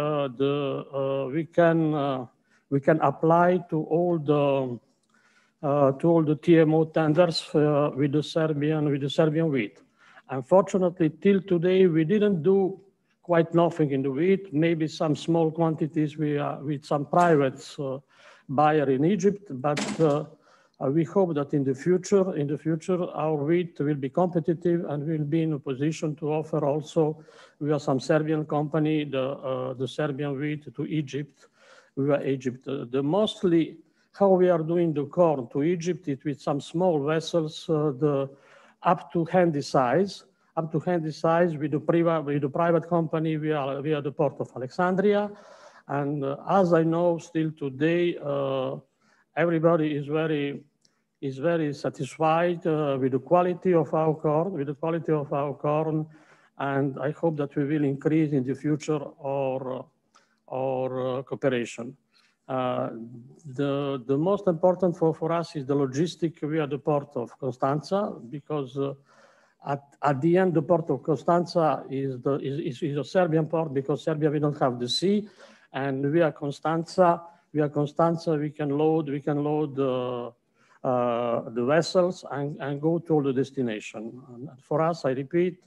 [SPEAKER 11] we can apply to all the TMO tenders with the Serbian wheat. Unfortunately, till today, we didn't do quite nothing in the wheat, maybe some small quantities with some private buyer in Egypt, but we hope that in the future, our wheat will be competitive and will be in a position to offer also, we have some Serbian company, the Serbian wheat to Egypt. Mostly how we are doing the corn to Egypt is with some small vessels, up to handy size with the private company via the port of Alexandria. And as I know, still today, everybody is very satisfied with the quality of our corn, and I hope that we will increase in the future our cooperation. The most important for us is the logistic via the port of Constanța, because at the end, the port of Constanța is a Serbian port, because Serbia, we don't have the sea, and via Constanța we can load the vessels and go to all the destination. And for us, I repeat,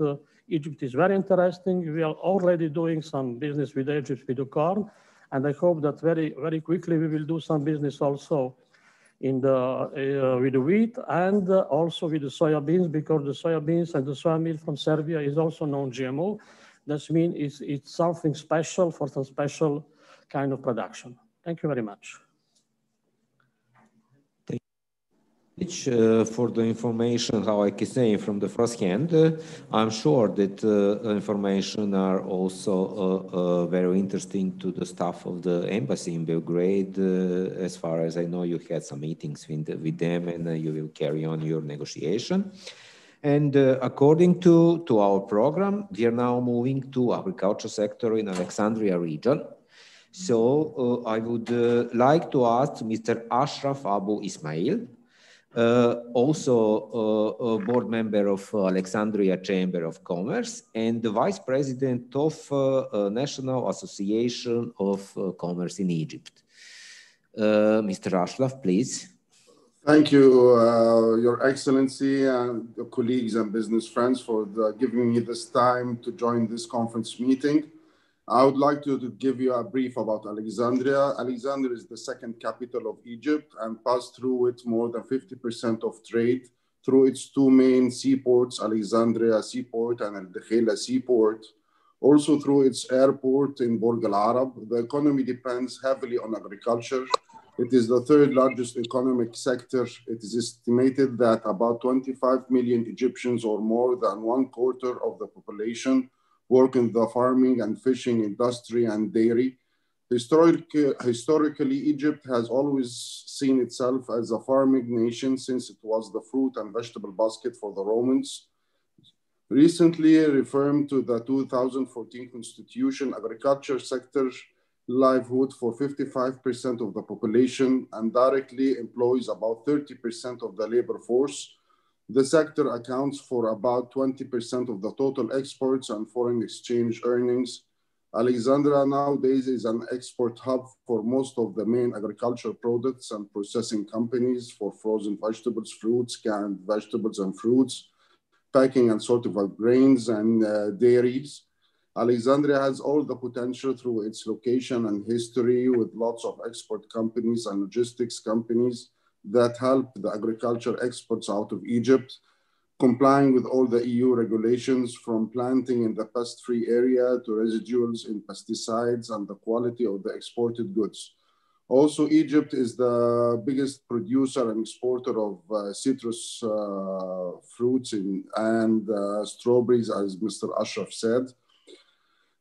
[SPEAKER 11] Egypt is very interesting. We are already doing some business with Egypt with the corn, and I hope that very quickly we will do some business also with the wheat and also with the soybeans, because the soybeans and the soy meal from Serbia is also non-GMO. That means it's something special for some special kind of production. Thank you very much.
[SPEAKER 1] For the information, how I can say from the first hand, I'm sure that information are also very interesting to the staff of the embassy in Belgrade. As far as I know, you had some meetings with them, and you will carry on your negotiation. And according to our program, we are now moving to agriculture sector in Alexandria region. So I would like to ask Mr. Ashraf Abu Ismail, also a board member of Alexandria Chamber of Commerce and the vice president of National Association of Commerce in Egypt. Mr. Ashraf, please.
[SPEAKER 12] Thank you, Your Excellency and colleagues and business friends for giving me this time to join this conference meeting. I would like to give you a brief about Alexandria. Alexandria is the second capital of Egypt and passed through it more than 50% of trade through its two main seaports, Alexandria Seaport and Al Dakhila Seaport. Also through its airport in Burj Al Arab. The economy depends heavily on agriculture. It is the third largest economic sector. It is estimated that about 25 million Egyptians, or more than 1/4 of the population, work in the farming and fishing industry and dairy. Historically, Egypt has always seen itself as a farming nation since it was the fruit and vegetable basket for the Romans. Recently reaffirmed to the 2014 Constitution, agriculture sector livelihood for 55% of the population and directly employs about 30% of the labor force. The sector accounts for about 20% of the total exports and foreign exchange earnings. Alexandria nowadays is an export hub for most of the main agricultural products and processing companies for frozen vegetables, fruits, canned vegetables and fruits, packing and sorting of grains and dairies. Alexandria has all the potential through its location and history with lots of export companies and logistics companies that help the agriculture exports out of Egypt, complying with all the EU regulations from planting in the pest-free area to residuals in pesticides and the quality of the exported goods. Also, Egypt is the biggest producer and exporter of citrus fruits and strawberries, as Mr. Ashraf said.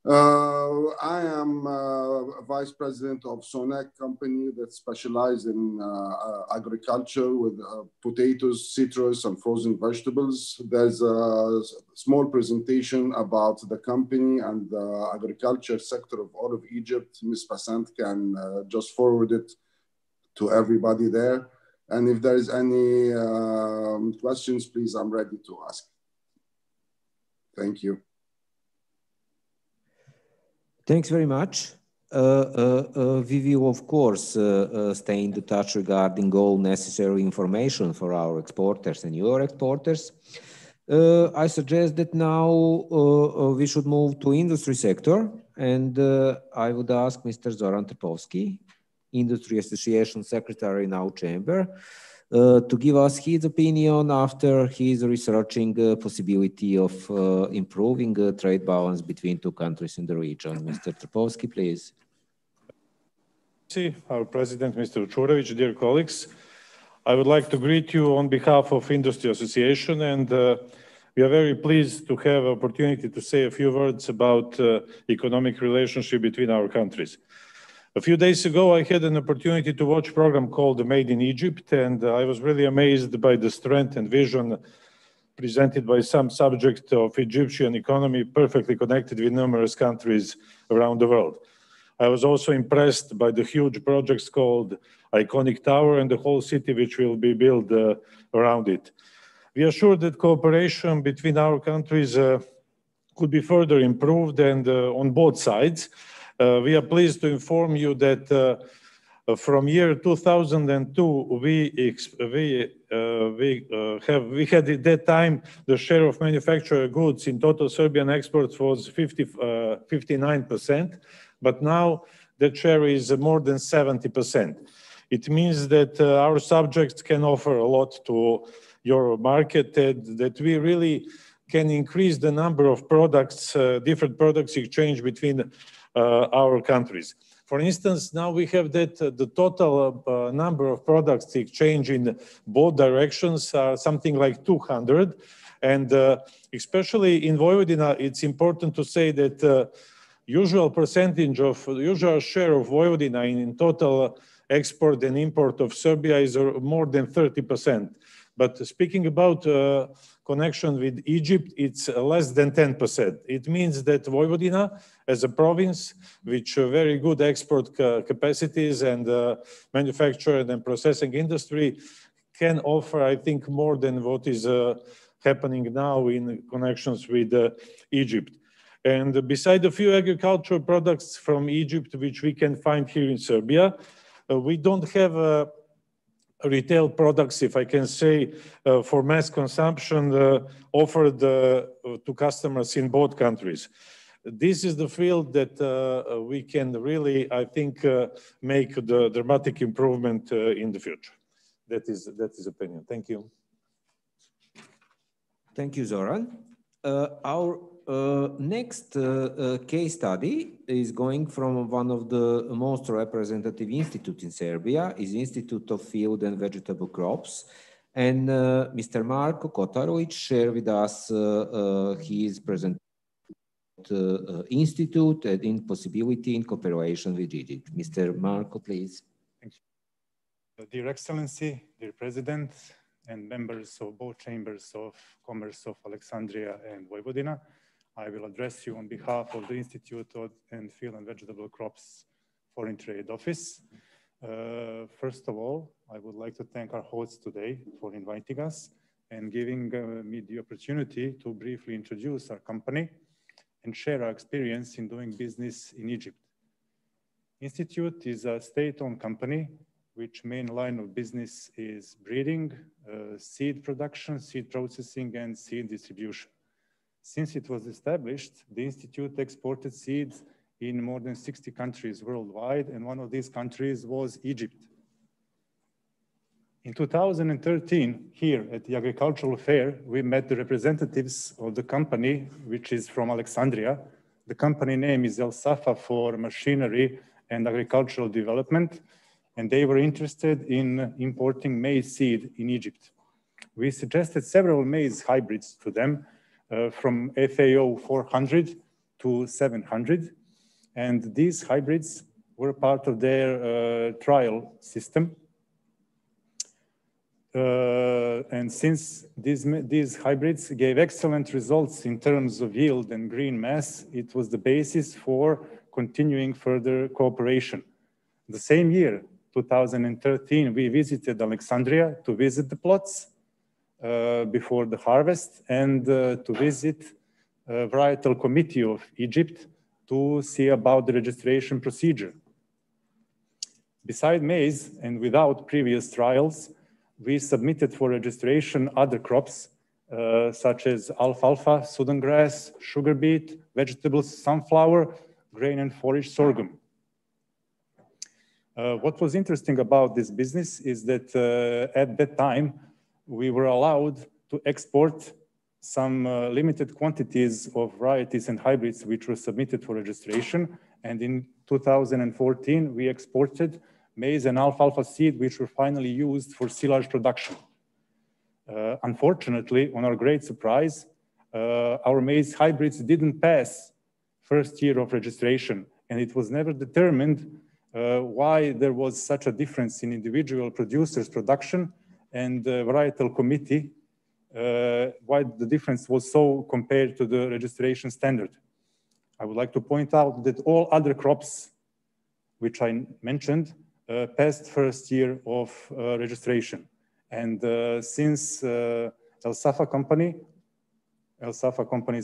[SPEAKER 12] I am vice president of Sonac company that specializes in agriculture with potatoes, citrus, and frozen vegetables. There's a small presentation about the company and the agriculture sector of all of Egypt. Ms. Passant can just forward it to everybody there. And if there is any questions, please, I'm ready to ask. Thank you.
[SPEAKER 1] Thanks very much. We will, of course, stay in touch regarding all necessary information for our exporters and your exporters. I suggest that now we should move to industry sector, and I would ask Mr. Zoran Trpovski, Industry Association Secretary in our chamber, to give us his opinion after his researching possibility of improving trade balance between two countries in the region. Mr. Trpovski, please.
[SPEAKER 13] Our President, Mr. Čurović, dear colleagues, I would like to greet you on behalf of Industry Association, and we are very pleased to have an opportunity to say a few words about economic relationship between our countries. A few days ago, I had an opportunity to watch a program called Made in Egypt, and I was really amazed by the strength and vision presented by some subject of Egyptian economy perfectly connected with numerous countries around the world. I was also impressed by the huge projects called Iconic Tower and the whole city which will be built around it. We are sure that cooperation between our countries could be further improved and on both sides. We are pleased to inform you that from year 2002, we had at that time the share of manufactured goods in total Serbian exports was 59%, but now that share is more than 70%. It means that our subjects can offer a lot to your market, that we really can increase the number of products, different products exchange between our countries. For instance, now we have that the total number of products exchange in both directions are something like 200. And especially in Vojvodina, it's important to say that usual share of Vojvodina in total export and import of Serbia is more than 30%. But speaking about connection with Egypt, it's less than 10%. It means that Vojvodina, as a province, with very good export capacities and manufacturing and processing industry, can offer, I think, more than what is happening now in connections with Egypt. And beside a few agricultural products from Egypt, which we can find here in Serbia, we don't have retail products, if I can say, for mass consumption offered to customers in both countries. This is the field that we can really, I think, make the dramatic improvement in the future. That is opinion. Thank you.
[SPEAKER 1] Thank you, Zoran. Our next case study is going from one of the most representative institutes in Serbia, is Institute of Field and Vegetable Crops. And Mr. Marko Kotarovic shared with us his presentation institute and in possibility in cooperation with Egypt. Mr. Marko, please.
[SPEAKER 14] Thank you. Dear Excellency, dear President, and members of both chambers of commerce of Alexandria and Vojvodina, I will address you on behalf of the Institute of Field and Vegetable Crops Foreign Trade Office. First of all, I would like to thank our hosts today for inviting us and giving me the opportunity to briefly introduce our company and share our experience in doing business in Egypt. Institute is a state-owned company which main line of business is breeding, seed production, seed processing, and seed distribution. Since it was established, the Institute exported seeds in more than 60 countries worldwide, and one of these countries was Egypt. In 2013, here at the Agricultural Fair, we met the representatives of the company, which is from Alexandria. The company name is El Safa for Machinery and Agricultural Development, and they were interested in importing maize seed in Egypt. We suggested several maize hybrids to them, from FAO 400 to 700, and these hybrids were part of their trial system. And since these hybrids gave excellent results in terms of yield and green mass, it was the basis for continuing further cooperation. The same year, 2013, we visited Alexandria to visit the plots before the harvest and to visit a varietal committee of Egypt to see about the registration procedure. Beside maize and without previous trials, we submitted for registration other crops such as alfalfa, Sudan grass, sugar beet, vegetables, sunflower, grain and forage sorghum. What was interesting about this business is that at that time, we were allowed to export some limited quantities of varieties and hybrids which were submitted for registration. And in 2014, we exported maize and alfalfa seed, which were finally used for silage production. Unfortunately, on our great surprise, our maize hybrids didn't pass first year of registration, and it was never determined why there was such a difference in individual producers' production and the varietal committee, why the difference was so compared to the registration standard. I would like to point out that all other crops, which I mentioned, passed first year of registration. And since El Safa company's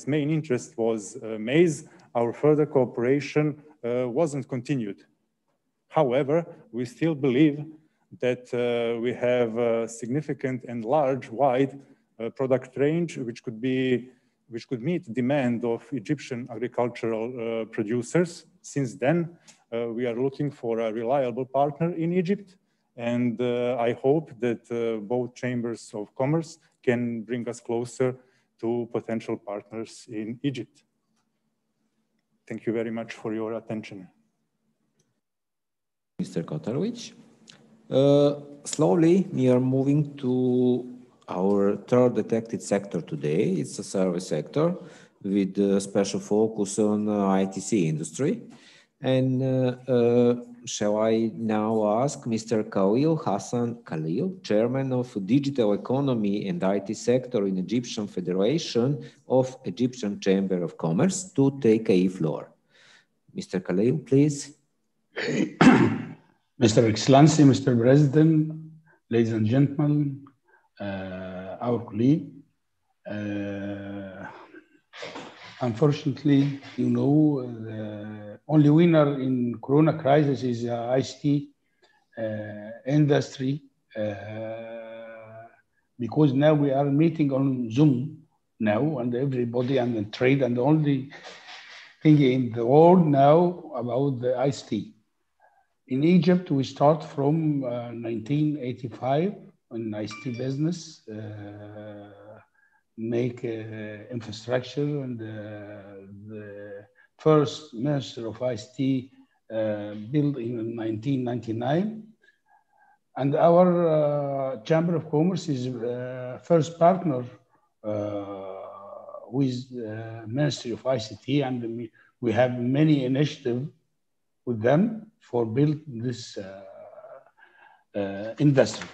[SPEAKER 14] main interest was maize, our further cooperation wasn't continued. However, we still believe that we have a significant and large, wide product range which could meet demand of Egyptian agricultural producers. Since then, we are looking for a reliable partner in Egypt, and I hope that both chambers of commerce can bring us closer to potential partners in Egypt. Thank you very much for your attention.
[SPEAKER 1] Mr. Kotarovic. Slowly, we are moving to our third detected sector today. It's a service sector with a special focus on ITC industry. And shall I now ask Mr. Khalil Hassan Khalil, Chairman of Digital Economy and IT Sector in Egyptian Federation of Egyptian Chamber of Commerce, to take a floor. Mr. Khalil, please.
[SPEAKER 15] Mr. Excellency, Mr. President, ladies and gentlemen, our colleague. Unfortunately, you know, the only winner in Corona crisis is the ICT industry, because now we are meeting on Zoom now, and everybody and the trade, and the only thing in the world now about the ICT. In Egypt, we start from 1985 in ICT business. Make infrastructure, and the first Minister of ICT built in 1999. And our Chamber of Commerce is first partner with the Ministry of ICT, and we have many initiatives with them for build this industry.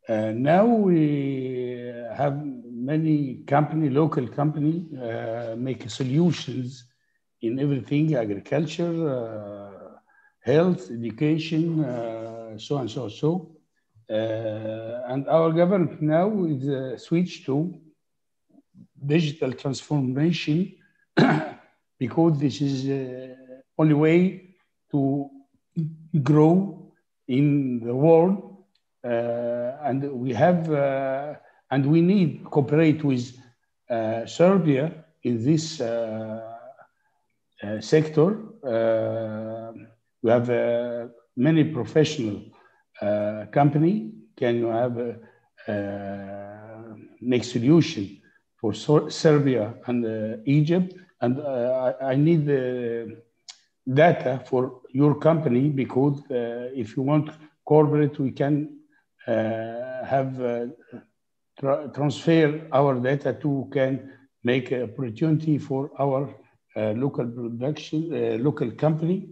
[SPEAKER 15] Now we have many local company, make solutions in everything, agriculture, health, education, so and so. And our government now is switched to digital transformation because this is the only way to grow in the world. And we have, and we need to cooperate with Serbia in this sector. We have many professional company can have make solution for Serbia and Egypt. And I need the data for your company, because if you want corporate, we can have transfer our data to can make an opportunity for our local production, local company.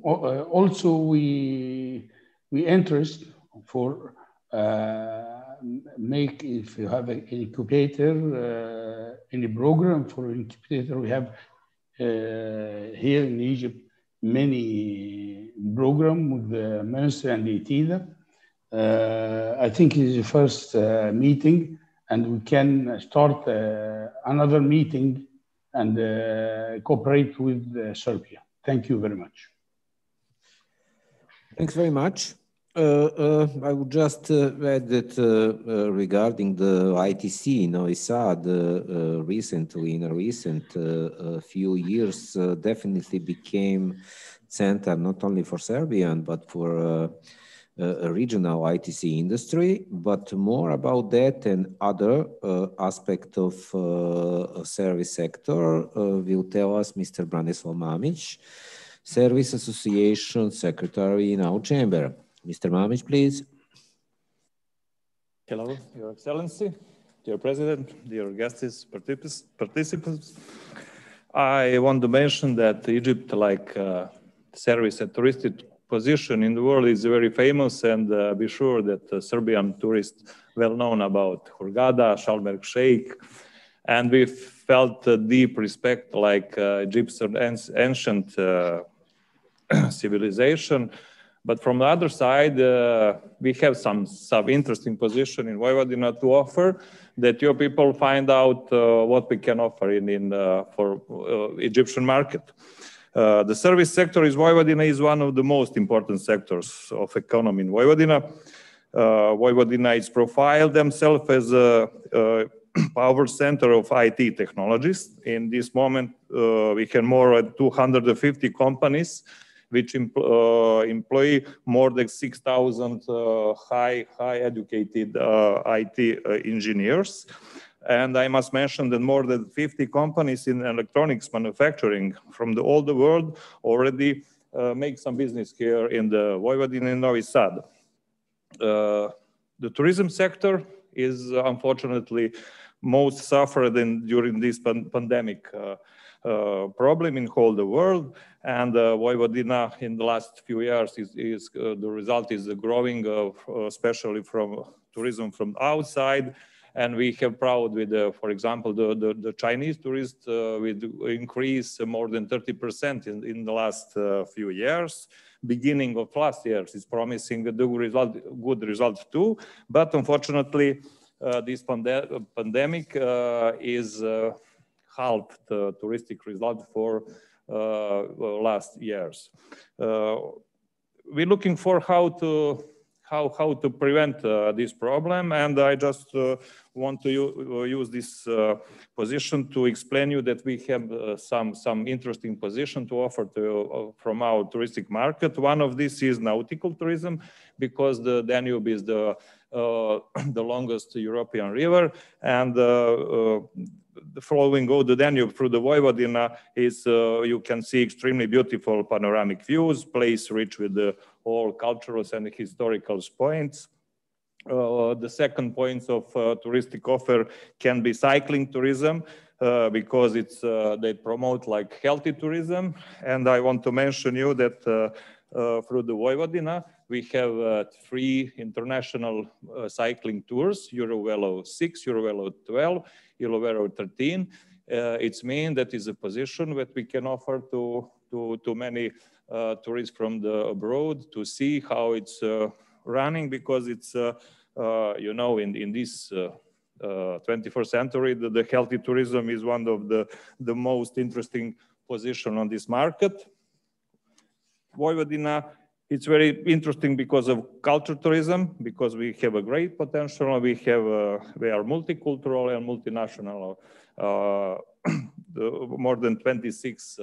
[SPEAKER 15] Also, we interest for make, if you have an incubator, any program for incubator, we have here in Egypt many program with the Ministry and the ITIDA. I think it is the first meeting, and we can start another meeting and cooperate with Serbia. Thank you very much.
[SPEAKER 1] Thanks very much. I would just add that regarding the ITC in Novi Sad, recently, in a recent few years, definitely became center not only for Serbian, but for a regional ITC industry. But more about that and other aspect of service sector will tell us Mr. Branislav Mamić, Service Association Secretary in our chamber. Mr. Mamić, please.
[SPEAKER 16] Hello, Your Excellency, dear President, dear guests, participants. I want to mention that Egypt, like service and touristic position in the world, is very famous, and be sure that Serbian tourists well known about Hurghada, Sharm el Sheikh, and we felt deep respect like Egyptian ancient civilization. But from the other side, we have some interesting position in Vojvodina to offer, that your people find out what we can offer for Egyptian market. The service sector in Vojvodina is one of the most important sectors of economy in Vojvodina. Vojvodina is profiled themselves as a power center of IT technologies. In this moment, we have more than 250 companies which employ more than 6,000 high educated IT engineers. And I must mention that more than 50 companies in electronics manufacturing from all the world already make some business here in the Vojvodina and Novi Sad. The tourism sector is unfortunately most suffered during this pandemic problem in whole the world. And Vojvodina in the last few years the result is growing, especially from tourism from outside. And we have proud with, for example, the Chinese tourists with increase more than 30% in the last few years. Beginning of last year is promising a good result too. But unfortunately, this pandemic is halved the touristic result for last years. We're looking for how to prevent this problem, and I just want to use this position to explain you that we have some interesting position to offer from our touristic market. One of these is nautical tourism, because the Danube is the longest European river, and following the Danube through the Vojvodina is you can see extremely beautiful panoramic views, place rich with all cultural and historical points. The second point of touristic offer can be cycling tourism, because they promote like healthy tourism. And I want to mention you that through the Vojvodina, we have 3 international cycling tours, Eurovelo 6, Eurovelo 12, Eurovelo 13. It's mean that is a position that we can offer to many tourists from the abroad to see how it's running, because it's, you know, in this 21st century, the healthy tourism is one of the most interesting position on this market. Vojvodina, it's very interesting because of culture tourism, because we have a great potential. We are multicultural and multinational, more than 26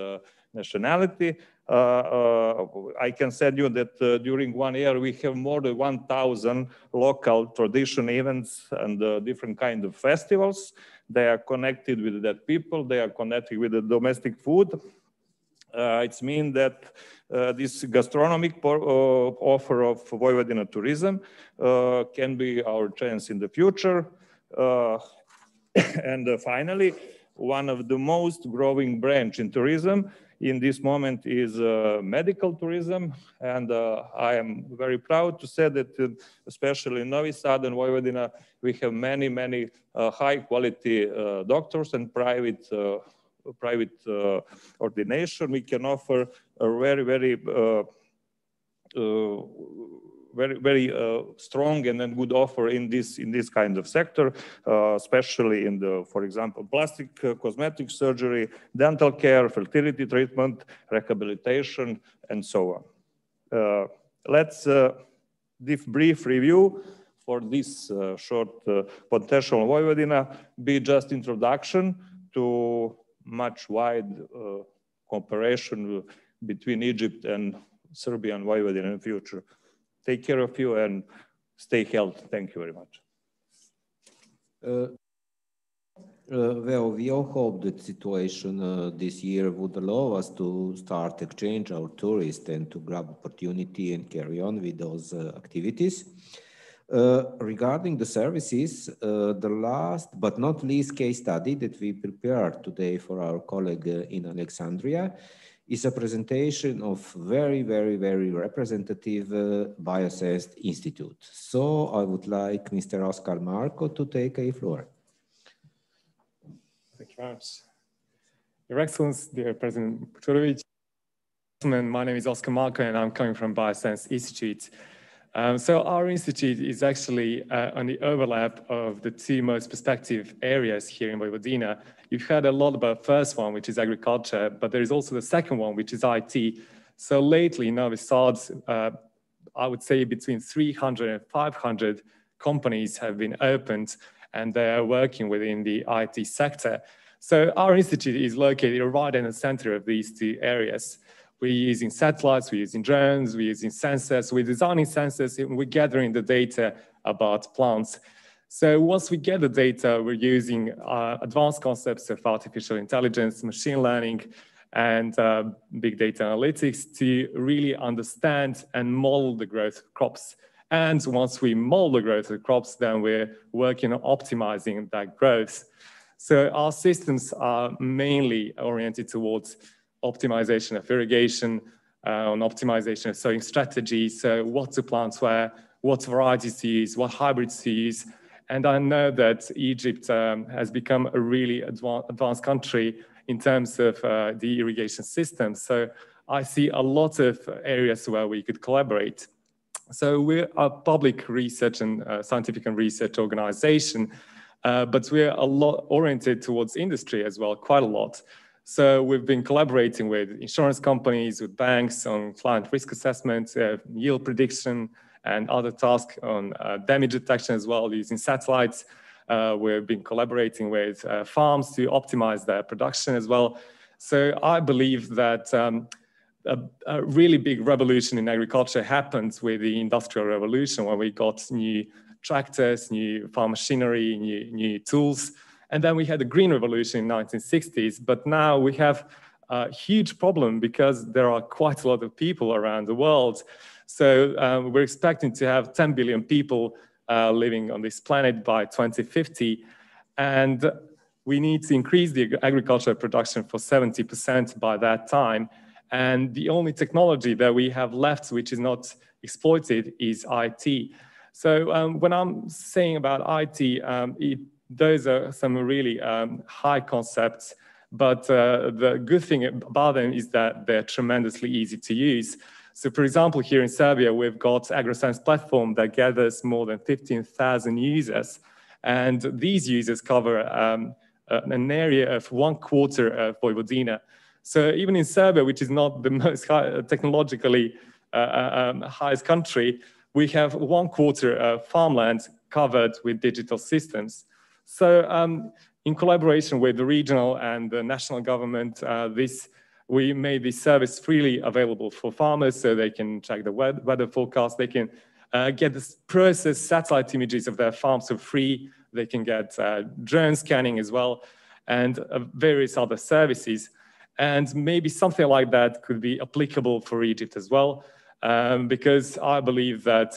[SPEAKER 16] nationality. I can tell you that during 1 year, we have more than 1,000 local tradition events and different kind of festivals. They are connected with that people. They are connected with the domestic food. It means that this gastronomic offer of Vojvodina tourism can be our chance in the future. And finally, one of the most growing branch in tourism in this moment is medical tourism. And I am very proud to say that especially in Novi Sad and Vojvodina, we have many high quality doctors and private ordination. We can offer a very strong and then good offer in this kind of sector, especially in the, for example, plastic cosmetic surgery, dental care, fertility treatment, rehabilitation, and so on. Let's give brief review for this short potential Vojvodina, be just introduction to much wide cooperation between Egypt and Serbia and Vojvodina in the future. Take care of you and stay healthy. Thank you very much.
[SPEAKER 1] Well, we all hope that situation this year would allow us to start exchange our tourists and to grab opportunity and carry on with those activities. Regarding the services, the last but not least case study that we prepared today for our colleague in Alexandria is a presentation of very representative Biosensed Institute. So I would like Mr. Oscar Marco to take a floor.
[SPEAKER 17] Thank you very much. Your Excellency, dear President Puchurovic, my name is Oscar Marco and I'm coming from Biosensed Institute. So our institute is actually on the overlap of the 2 most prospective areas here in Vojvodina. You've heard a lot about the first one, which is agriculture, but there is also the second one, which is IT. So lately in Novi Sad, I would say between 300 and 500 companies have been opened and they are working within the IT sector. So our institute is located right in the center of these 2 areas. We're using satellites, we're using drones, we're using sensors, we're designing sensors, and we're gathering the data about plants. So once we get the data, we're using advanced concepts of artificial intelligence, machine learning, and big data analytics to really understand and model the growth of crops And once we mold the growth of the crops, then we're working on optimizing that growth. So our systems are mainly oriented towards optimization of irrigation, on optimization of sowing strategies, so what to plant where, what varieties to use, what hybrids to use. And I know that Egypt has become a really advanced country in terms of the irrigation system. So I see a lot of areas where we could collaborate. So we're a public research and scientific and research organization, but we're a lot oriented towards industry as well, quite a lot. So we've been collaborating with insurance companies, with banks on client risk assessment, yield prediction, and other tasks on damage detection as well, using satellites. We've been collaborating with farms to optimize their production as well. So I believe that a really big revolution in agriculture happened with the Industrial Revolution, when we got new tractors, new farm machinery, new tools. And then we had the Green Revolution in the 1960s, but now we have a huge problem because there are quite a lot of people around the world. So we're expecting to have 10 billion people living on this planet by 2050. And we need to increase the agricultural production for 70% by that time. And the only technology that we have left, which is not exploited, is IT. So when I'm saying about IT, those are some really high concepts, but the good thing about them is that they're tremendously easy to use. So for example, here in Serbia, we've got AgroSense platform that gathers more than 15,000 users. And these users cover an area of 1/4 of Vojvodina. So even in Serbia, which is not the most technologically highest country, we have 1/4 of farmland covered with digital systems. So in collaboration with the regional and the national government, we made this service freely available for farmers, so they can check the weather forecast, they can get the processed satellite images of their farms for free, they can get drone scanning as well, and various other services. And maybe something like that could be applicable for Egypt as well, because I believe that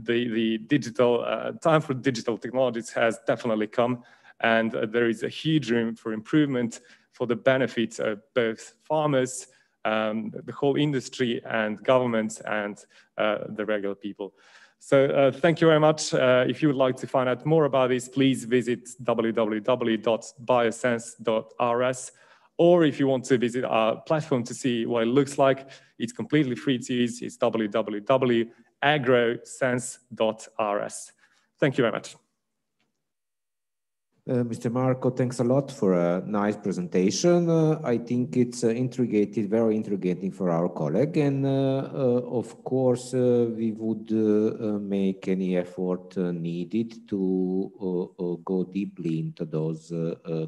[SPEAKER 17] the digital time for digital technologies has definitely come, and there is a huge room for improvement for the benefit of both farmers, the whole industry, and government, and the regular people. So thank you very much. If you would like to find out more about this, please visit www.biosense.rs. Or if you want to visit our platform to see what it looks like, it's completely free to use. It's www.agrosense.rs. Thank you very much.
[SPEAKER 1] Mr. Marco, thanks a lot for a nice presentation. I think it's intriguing, very intriguing for our colleague. And of course, we would make any effort needed to go deeply into those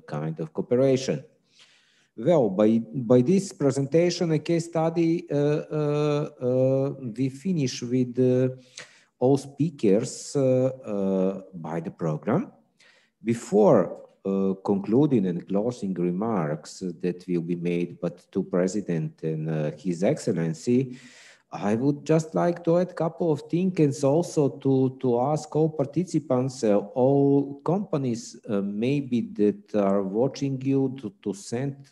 [SPEAKER 1] kind of cooperation. Well, by this presentation, a case study, we finish with all speakers by the program. Before concluding and closing remarks that will be made by the President and His Excellency, I would just like to add a couple of things, and also to ask all participants, all companies maybe that are watching you to send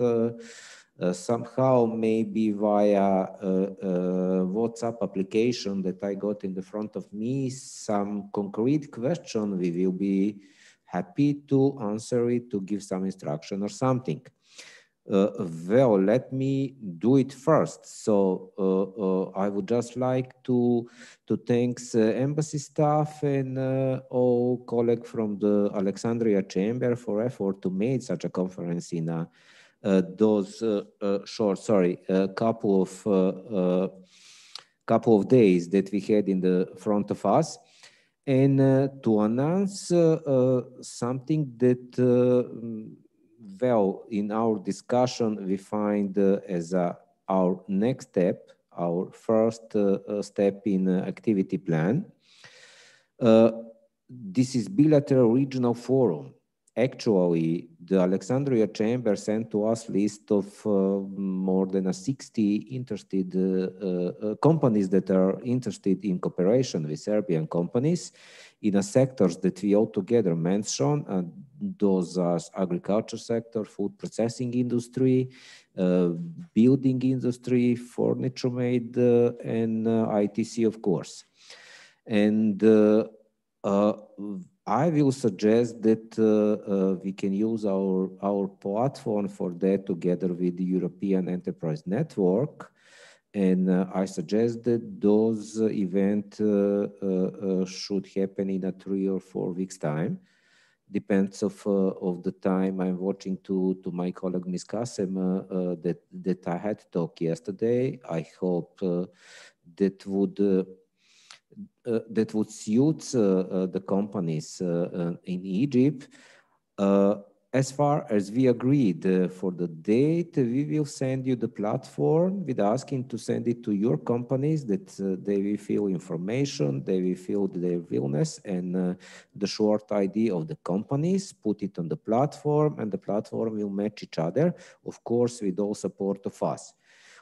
[SPEAKER 1] somehow maybe via WhatsApp application that I got in the front of me, some concrete question. We will be happy to answer it, to give some instruction or something. Well, let me do it first. So I would just like to thank embassy staff and all colleagues from the Alexandria Chamber for effort to make such a conference in those couple of days that we had in the front of us. And to announce something that, well, in our discussion, we find as our next step, our first step in activity plan. This is bilateral regional forum actually, the Alexandria Chamber sent to us list of more than 60 interested companies that are interested in cooperation with Serbian companies in a sectors that we altogether mentioned. Those are agriculture sector, food processing industry, building industry, furniture made, and ITC, of course. And I will suggest that we can use our platform for that together with the European Enterprise Network. And I suggest that those events should happen in a 3 or 4 weeks time. Depends of the time I'm watching to my colleague Ms. Kassem that I had talked yesterday. I hope that would suit the companies in Egypt. As far as we agreed for the date, we will send you the platform with asking to send it to your companies that they will fill information, they will fill their willingness and the short ID of the companies, put it on the platform, and the platform will match each other, of course, with all support of us.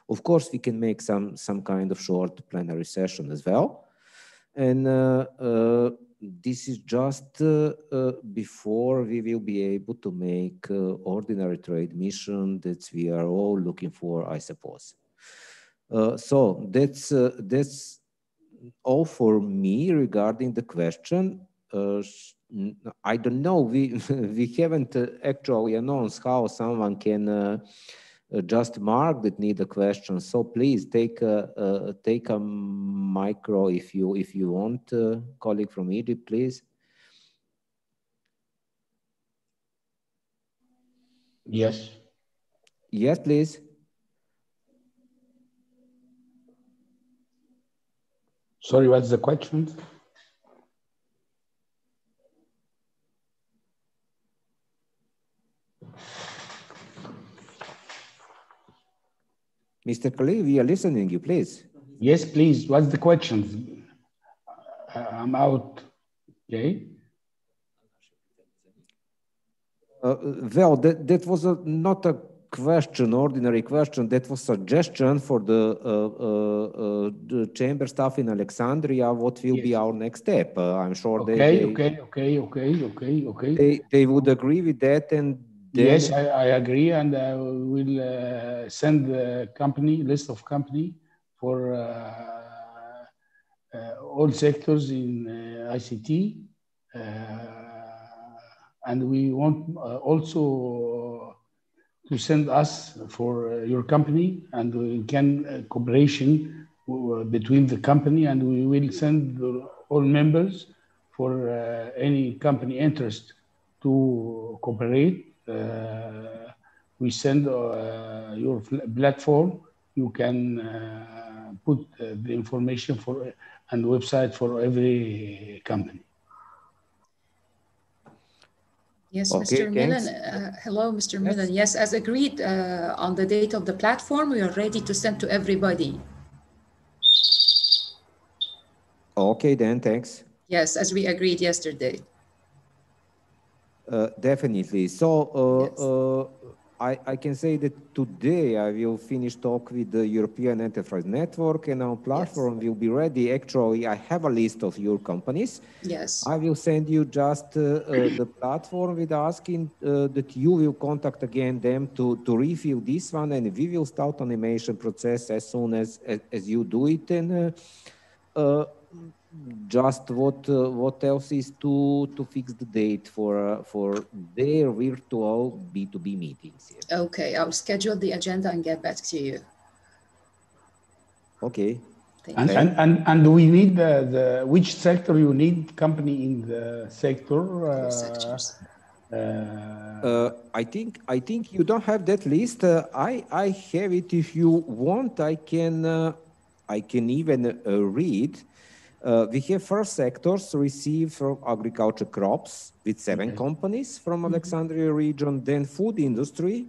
[SPEAKER 1] Of course, we can make some kind of short plenary session as well. And this is just before we will be able to make ordinary trade mission that we are all looking for, I suppose. So that's all for me regarding the question. I don't know, we haven't actually announced how someone can just mark that need a question. So please take a micro if you want, colleague from Egypt, please.
[SPEAKER 15] Yes.
[SPEAKER 1] Yes, please.
[SPEAKER 15] Sorry, what's the question?
[SPEAKER 1] Mr. Khalil, we are listening you, please.
[SPEAKER 15] Yes, please. What's the question? I'm out. Okay.
[SPEAKER 1] Well, that was not a question, ordinary question. That was suggestion for the chamber staff in Alexandria. What will be our next step? I'm sure
[SPEAKER 15] Okay.
[SPEAKER 1] They would agree with that, and then...
[SPEAKER 15] Yes, I agree, and I will send the list of company for all sectors in ICT, and we want also to send us for your company, and we can cooperation between the company, and we will send all members for any company interest to cooperate. We send your platform. You can put the information for and website for every company.
[SPEAKER 18] Yes,
[SPEAKER 1] okay,
[SPEAKER 18] Mr. Milan. Hello, Mr. Milan. Yes, as agreed on the date of the platform, we are ready to send to everybody.
[SPEAKER 1] Okay, then, thanks.
[SPEAKER 18] Yes, as we agreed yesterday.
[SPEAKER 1] Definitely. So I can say that today I will finish talk with the European Enterprise Network, and our platform will be ready. Actually, I have a list of your companies.
[SPEAKER 18] Yes.
[SPEAKER 1] I will send you just the platform with asking that you will contact again them to review this one, and we will start animation process as soon as you do it. And just what else is to fix the date for their virtual B2B meetings? Yes.
[SPEAKER 18] Okay, I'll schedule the agenda and get back to you.
[SPEAKER 1] Okay.
[SPEAKER 15] And we need which sector you need company in the sector?
[SPEAKER 1] I think you don't have that list. I have it. If you want, I can even read. We have first sectors received from agriculture crops with 7 companies from Alexandria region, then food industry,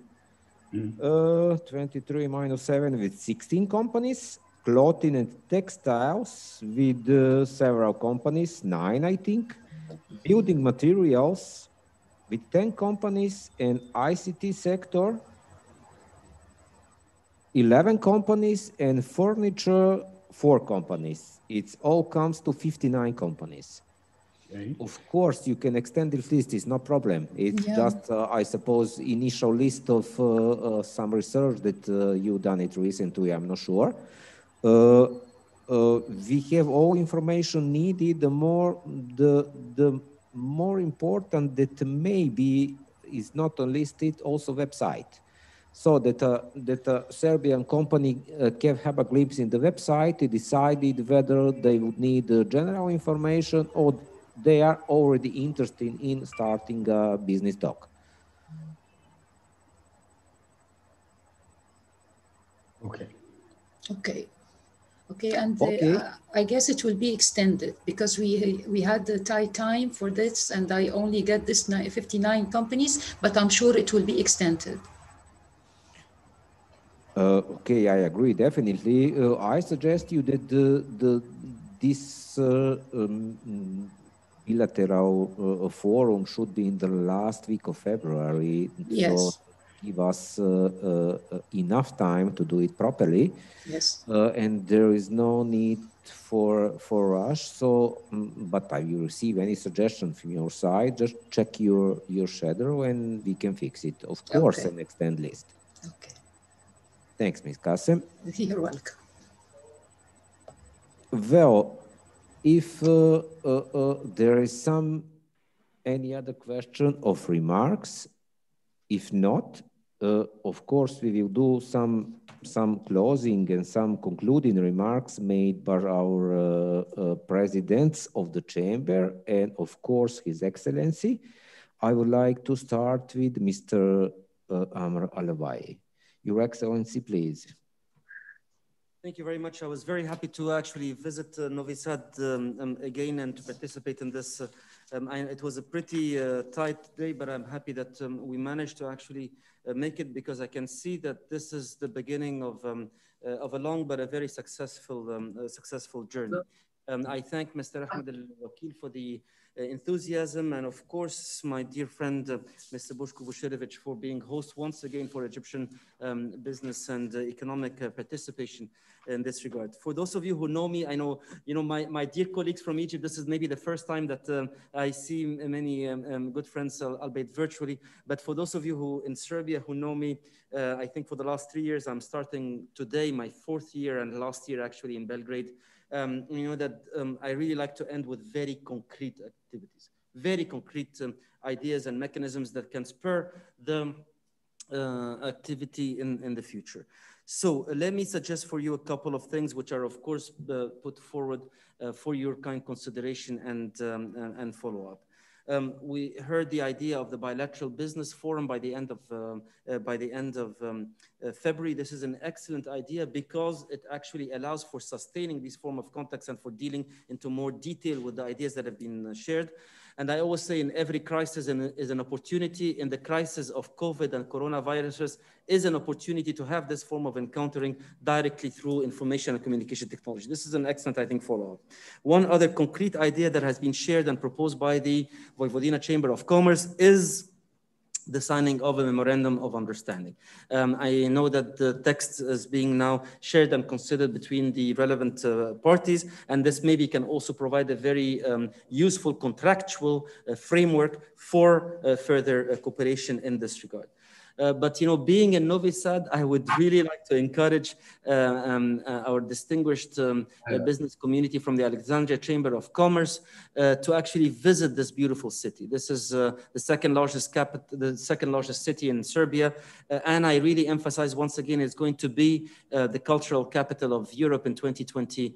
[SPEAKER 1] 23 minus 7 with 16 companies, clothing and textiles with several companies, 9, I think, building materials, with 10 companies in ICT sector, 11 companies, and furniture, 4 companies. It all comes to 59 companies. Okay. Of course, you can extend this list, it's no problem. It's just, I suppose, initial list of some research that you done it recently, I'm not sure. We have all information needed, the more important that maybe is not listed, also website. So that a Serbian company can have a glimpse in the website, they decided whether they would need general information or they are already interested in starting a business talk.
[SPEAKER 18] Okay. Okay. Okay, and okay. I guess it will be extended because we had the tight time for this, and I only get this 59 companies, but I'm sure it will be extended.
[SPEAKER 1] Okay, I agree, definitely. I suggest you that this bilateral forum should be in the last week of February.
[SPEAKER 18] Yes.
[SPEAKER 1] So give us enough time to do it properly.
[SPEAKER 18] Yes.
[SPEAKER 1] And there is no need for rush. So, but I will receive any suggestion from your side. Just check your schedule and we can fix it. Of course, okay. An extend list.
[SPEAKER 18] Okay.
[SPEAKER 1] Thanks, Ms. Kassem.
[SPEAKER 18] You're welcome.
[SPEAKER 1] Well, if there is any other question of remarks, if not, of course, we will do some closing and some concluding remarks made by our presidents of the chamber and, of course, His Excellency. I would like to start with Mr. Amr Alavai. Your Excellency, please.
[SPEAKER 4] Thank you very much. I was very happy to actually visit Novi Sad again and to participate in this. It was a pretty tight day, but I'm happy that we managed to actually make it because I can see that this is the beginning of a long but a very successful journey. I thank Mr. Ahmed Al-Wakil for the enthusiasm, and of course, my dear friend, Mr. Boshko Bushirovich, for being host once again for Egyptian business and economic participation in this regard. For those of you who know me, I know, my dear colleagues from Egypt, this is maybe the first time that I see many good friends, albeit virtually, but for those of you who in Serbia who know me, I think for the last 3 years, I'm starting today my 4th year and last year actually in Belgrade. You know that I really like to end with very concrete activities, very concrete ideas and mechanisms that can spur the activity in the future. So let me suggest for you a couple of things which are of course put forward for your kind consideration and follow-up. We heard the idea of the bilateral business forum by the end of February. This is an excellent idea because it actually allows for sustaining these form of contacts and for dealing into more detail with the ideas that have been shared. And I always say in every crisis is an opportunity. In the crisis of COVID and coronaviruses is an opportunity to have this form of encountering directly through information and communication technology. This is an excellent, I think, follow-up. One other concrete idea that has been shared and proposed by the Vojvodina Chamber of Commerce is the signing of a memorandum of understanding. I know that the text is being now shared and considered between the relevant parties, and this maybe can also provide a very useful contractual framework for further cooperation in this regard. But being in Novi Sad, I would really like to encourage our distinguished business community from the Alexandria Chamber of Commerce to actually visit this beautiful city. This is the second largest city in Serbia, and I really emphasize once again, it's going to be the cultural capital of Europe in 2022.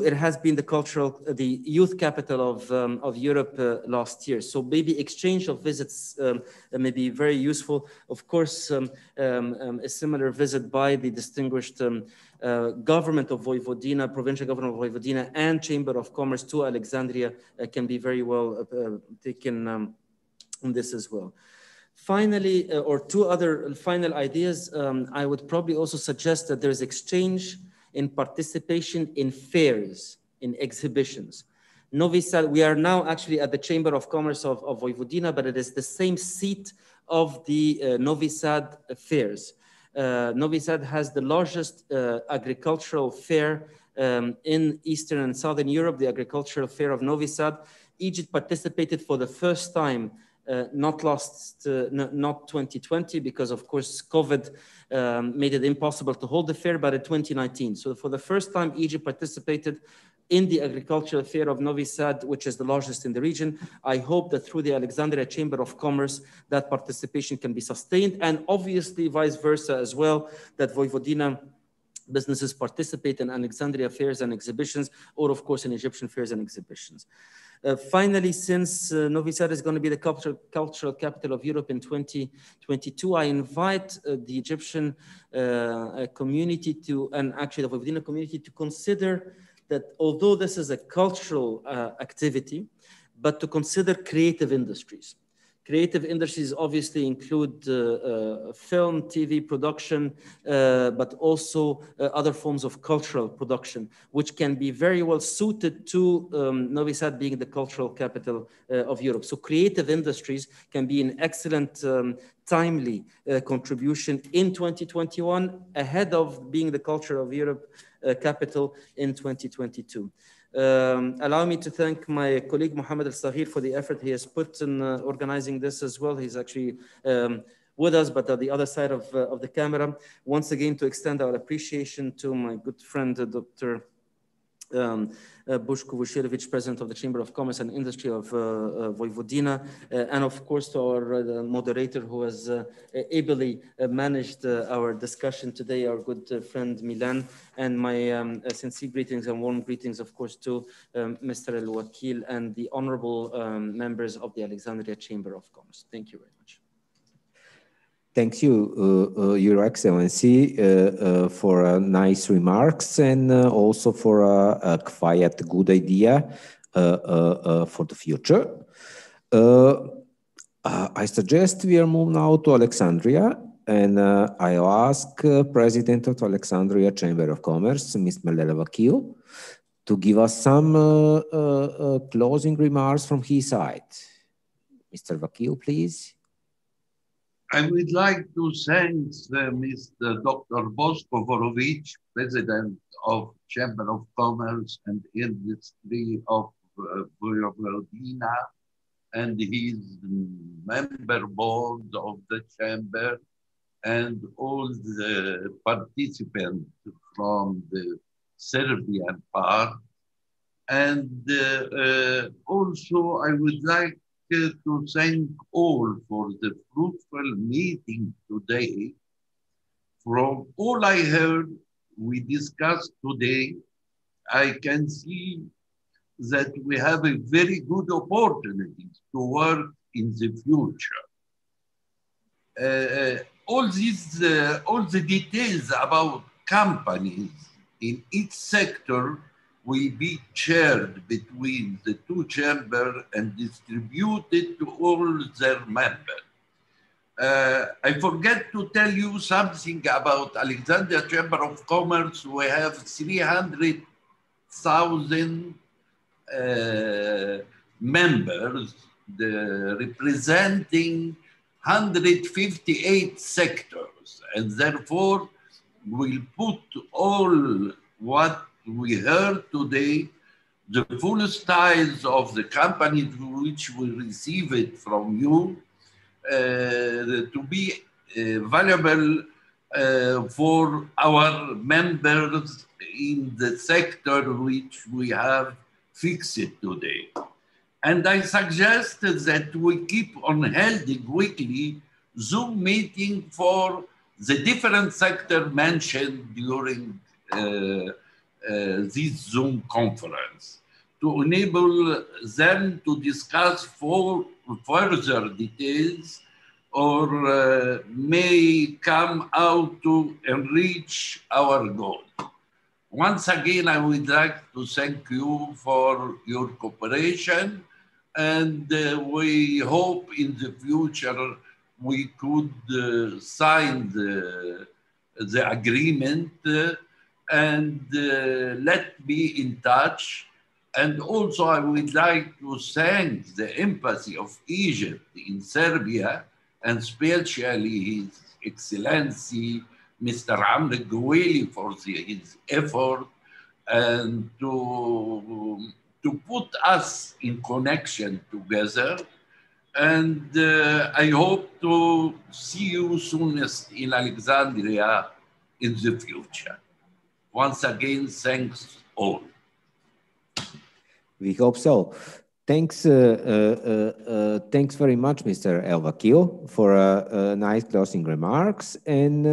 [SPEAKER 4] It has been the youth capital of Europe last year. So maybe exchange of visits may be very useful. Of course, a similar visit by the distinguished government of Vojvodina, provincial government of Vojvodina, and Chamber of Commerce to Alexandria can be very well taken on this as well. Finally, or two other final ideas, I would probably also suggest that there's exchange in participation in fairs, in exhibitions. Novi Sad, we are now actually at the Chamber of Commerce of Vojvodina, but it is the same seat of the Novi Sad fairs. Novi Sad has the largest agricultural fair in Eastern and Southern Europe, the agricultural fair of Novi Sad. Egypt participated for the first time, not 2020, because of course COVID made it impossible to hold the fair, but in 2019. So for the first time, Egypt participated in the agricultural fair of Novi Sad, which is the largest in the region. I hope that through the Alexandria Chamber of Commerce, that participation can be sustained, and obviously vice versa as well, that Vojvodina businesses participate in Alexandria fairs and exhibitions, or of course in Egyptian fairs and exhibitions. Finally, since Novi Sad is going to be the cultural capital of Europe in 2022, I invite the Egyptian community to, and actually the Vojvodina community, to consider that although this is a cultural activity, but to consider creative industries. Creative industries obviously include film, TV production, but also other forms of cultural production, which can be very well suited to Novi Sad being the cultural capital of Europe. So creative industries can be an excellent, timely contribution in 2021, ahead of being the culture of Europe capital in 2022. Allow me to thank my colleague Mohammed Al-Saghir for the effort he has put in organizing this as well. He's actually with us, but at the other side of the camera. Once again, to extend our appreciation to my good friend, Dr. Boško Vučerović, President of the Chamber of Commerce and Industry of Vojvodina, and of course to our moderator who has ably managed our discussion today, our good friend Milan, and my sincere greetings and warm greetings, of course, to Mr. Al-Wakil and the honorable members of the Alexandria Chamber of Commerce. Thank you very much.
[SPEAKER 1] Thank you, Your Excellency, for nice remarks and also for a quite good idea for the future. I suggest we are moving now to Alexandria, and I'll ask President of Alexandria Chamber of Commerce, Ms. Malala Wakil, to give us some closing remarks from his side. Mr. Wakil, please.
[SPEAKER 7] I would like to thank Mr. Dr. Boško Vučerović, President of Chamber of Commerce and Industry of Vojvodina, and his member board of the Chamber, and all the participants from the Serbian part. And also I would like to thank all for the fruitful meeting today. From all I heard, we discussed today, I can see that we have a very good opportunity to work in the future. All the details about companies in each sector will be shared between the two chambers and distributed to all their members. I forget to tell you something about Alexandria Chamber of Commerce. We have 300,000 members representing 158 sectors, and therefore we'll put all what we heard today, the full size of the companies which we receive it from you, to be valuable for our members in the sector which we have fixed today. And I suggest that we keep on holding weekly Zoom meeting for the different sector mentioned during this Zoom conference, to enable them to discuss further details or may come out to enrich our goal. Once again, I would like to thank you for your cooperation, and we hope in the future we could sign the agreement, and let me in touch And also, I would like to thank the embassy of Egypt in Serbia, and especially His Excellency, Mr. Amr Goueli, for his effort and to put us in connection together. And I hope to see you soonest in Alexandria in the future. Once again, thanks all.
[SPEAKER 1] We hope so. Thanks, thanks very much, Mr. El-Wakil, for nice closing remarks. And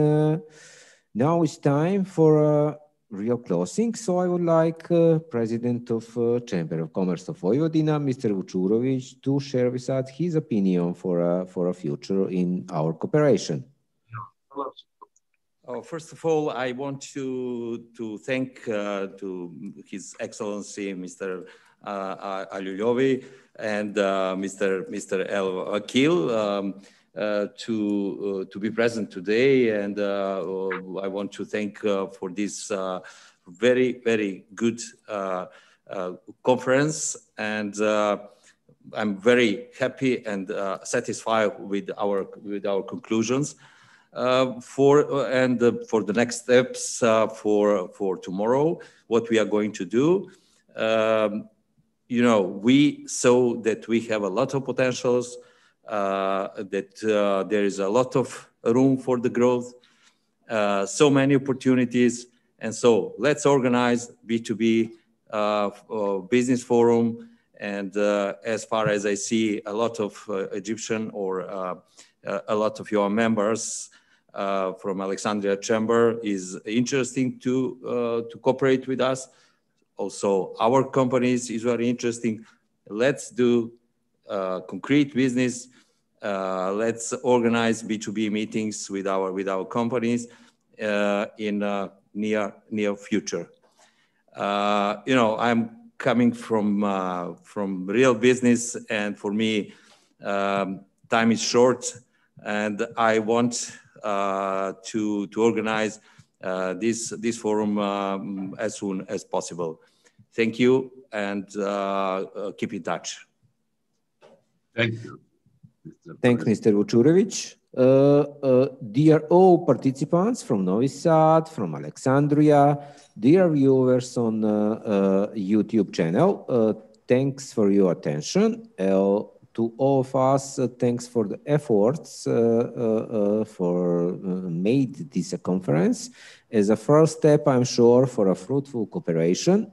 [SPEAKER 1] now it's time for real closing. So I would like President of Chamber of Commerce of Vojvodina, Mr. Vučurović, to share with us his opinion for a future in our cooperation.
[SPEAKER 2] First of all, I want to thank to His Excellency, Mr. Aliuliovi and Mr. El-Wakil to be present today, and I want to thank for this very, very good conference, and I'm very happy and satisfied with our conclusions. For the next steps for tomorrow, what we are going to do. You know, we saw that we have a lot of potentials, that there is a lot of room for the growth, so many opportunities. And so let's organize B2B business forum. And as far as I see, a lot of Egyptian or a lot of your members from Alexandria Chamber is interesting to cooperate with us. Also, our companies is very interesting. Let's do concrete business. Let's organize B2B meetings with our companies in near future. You know, I'm coming from real business, and for me, time is short, and I want to organize this forum as soon as possible. Thank you, and keep in touch.
[SPEAKER 7] Thank you.
[SPEAKER 1] Thanks, Mr. Vučurović. Dear all participants from Novi Sad, from Alexandria, dear viewers on YouTube channel, thanks for your attention. To all of us, thanks for the efforts for made this conference as a first step, I'm sure, for a fruitful cooperation.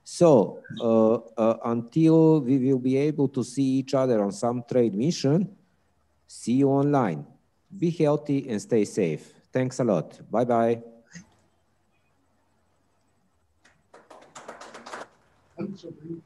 [SPEAKER 1] So until we will be able to see each other on some trade mission, see you online. Be healthy and stay safe. Thanks a lot. Bye-bye.
[SPEAKER 7] I'm sorry.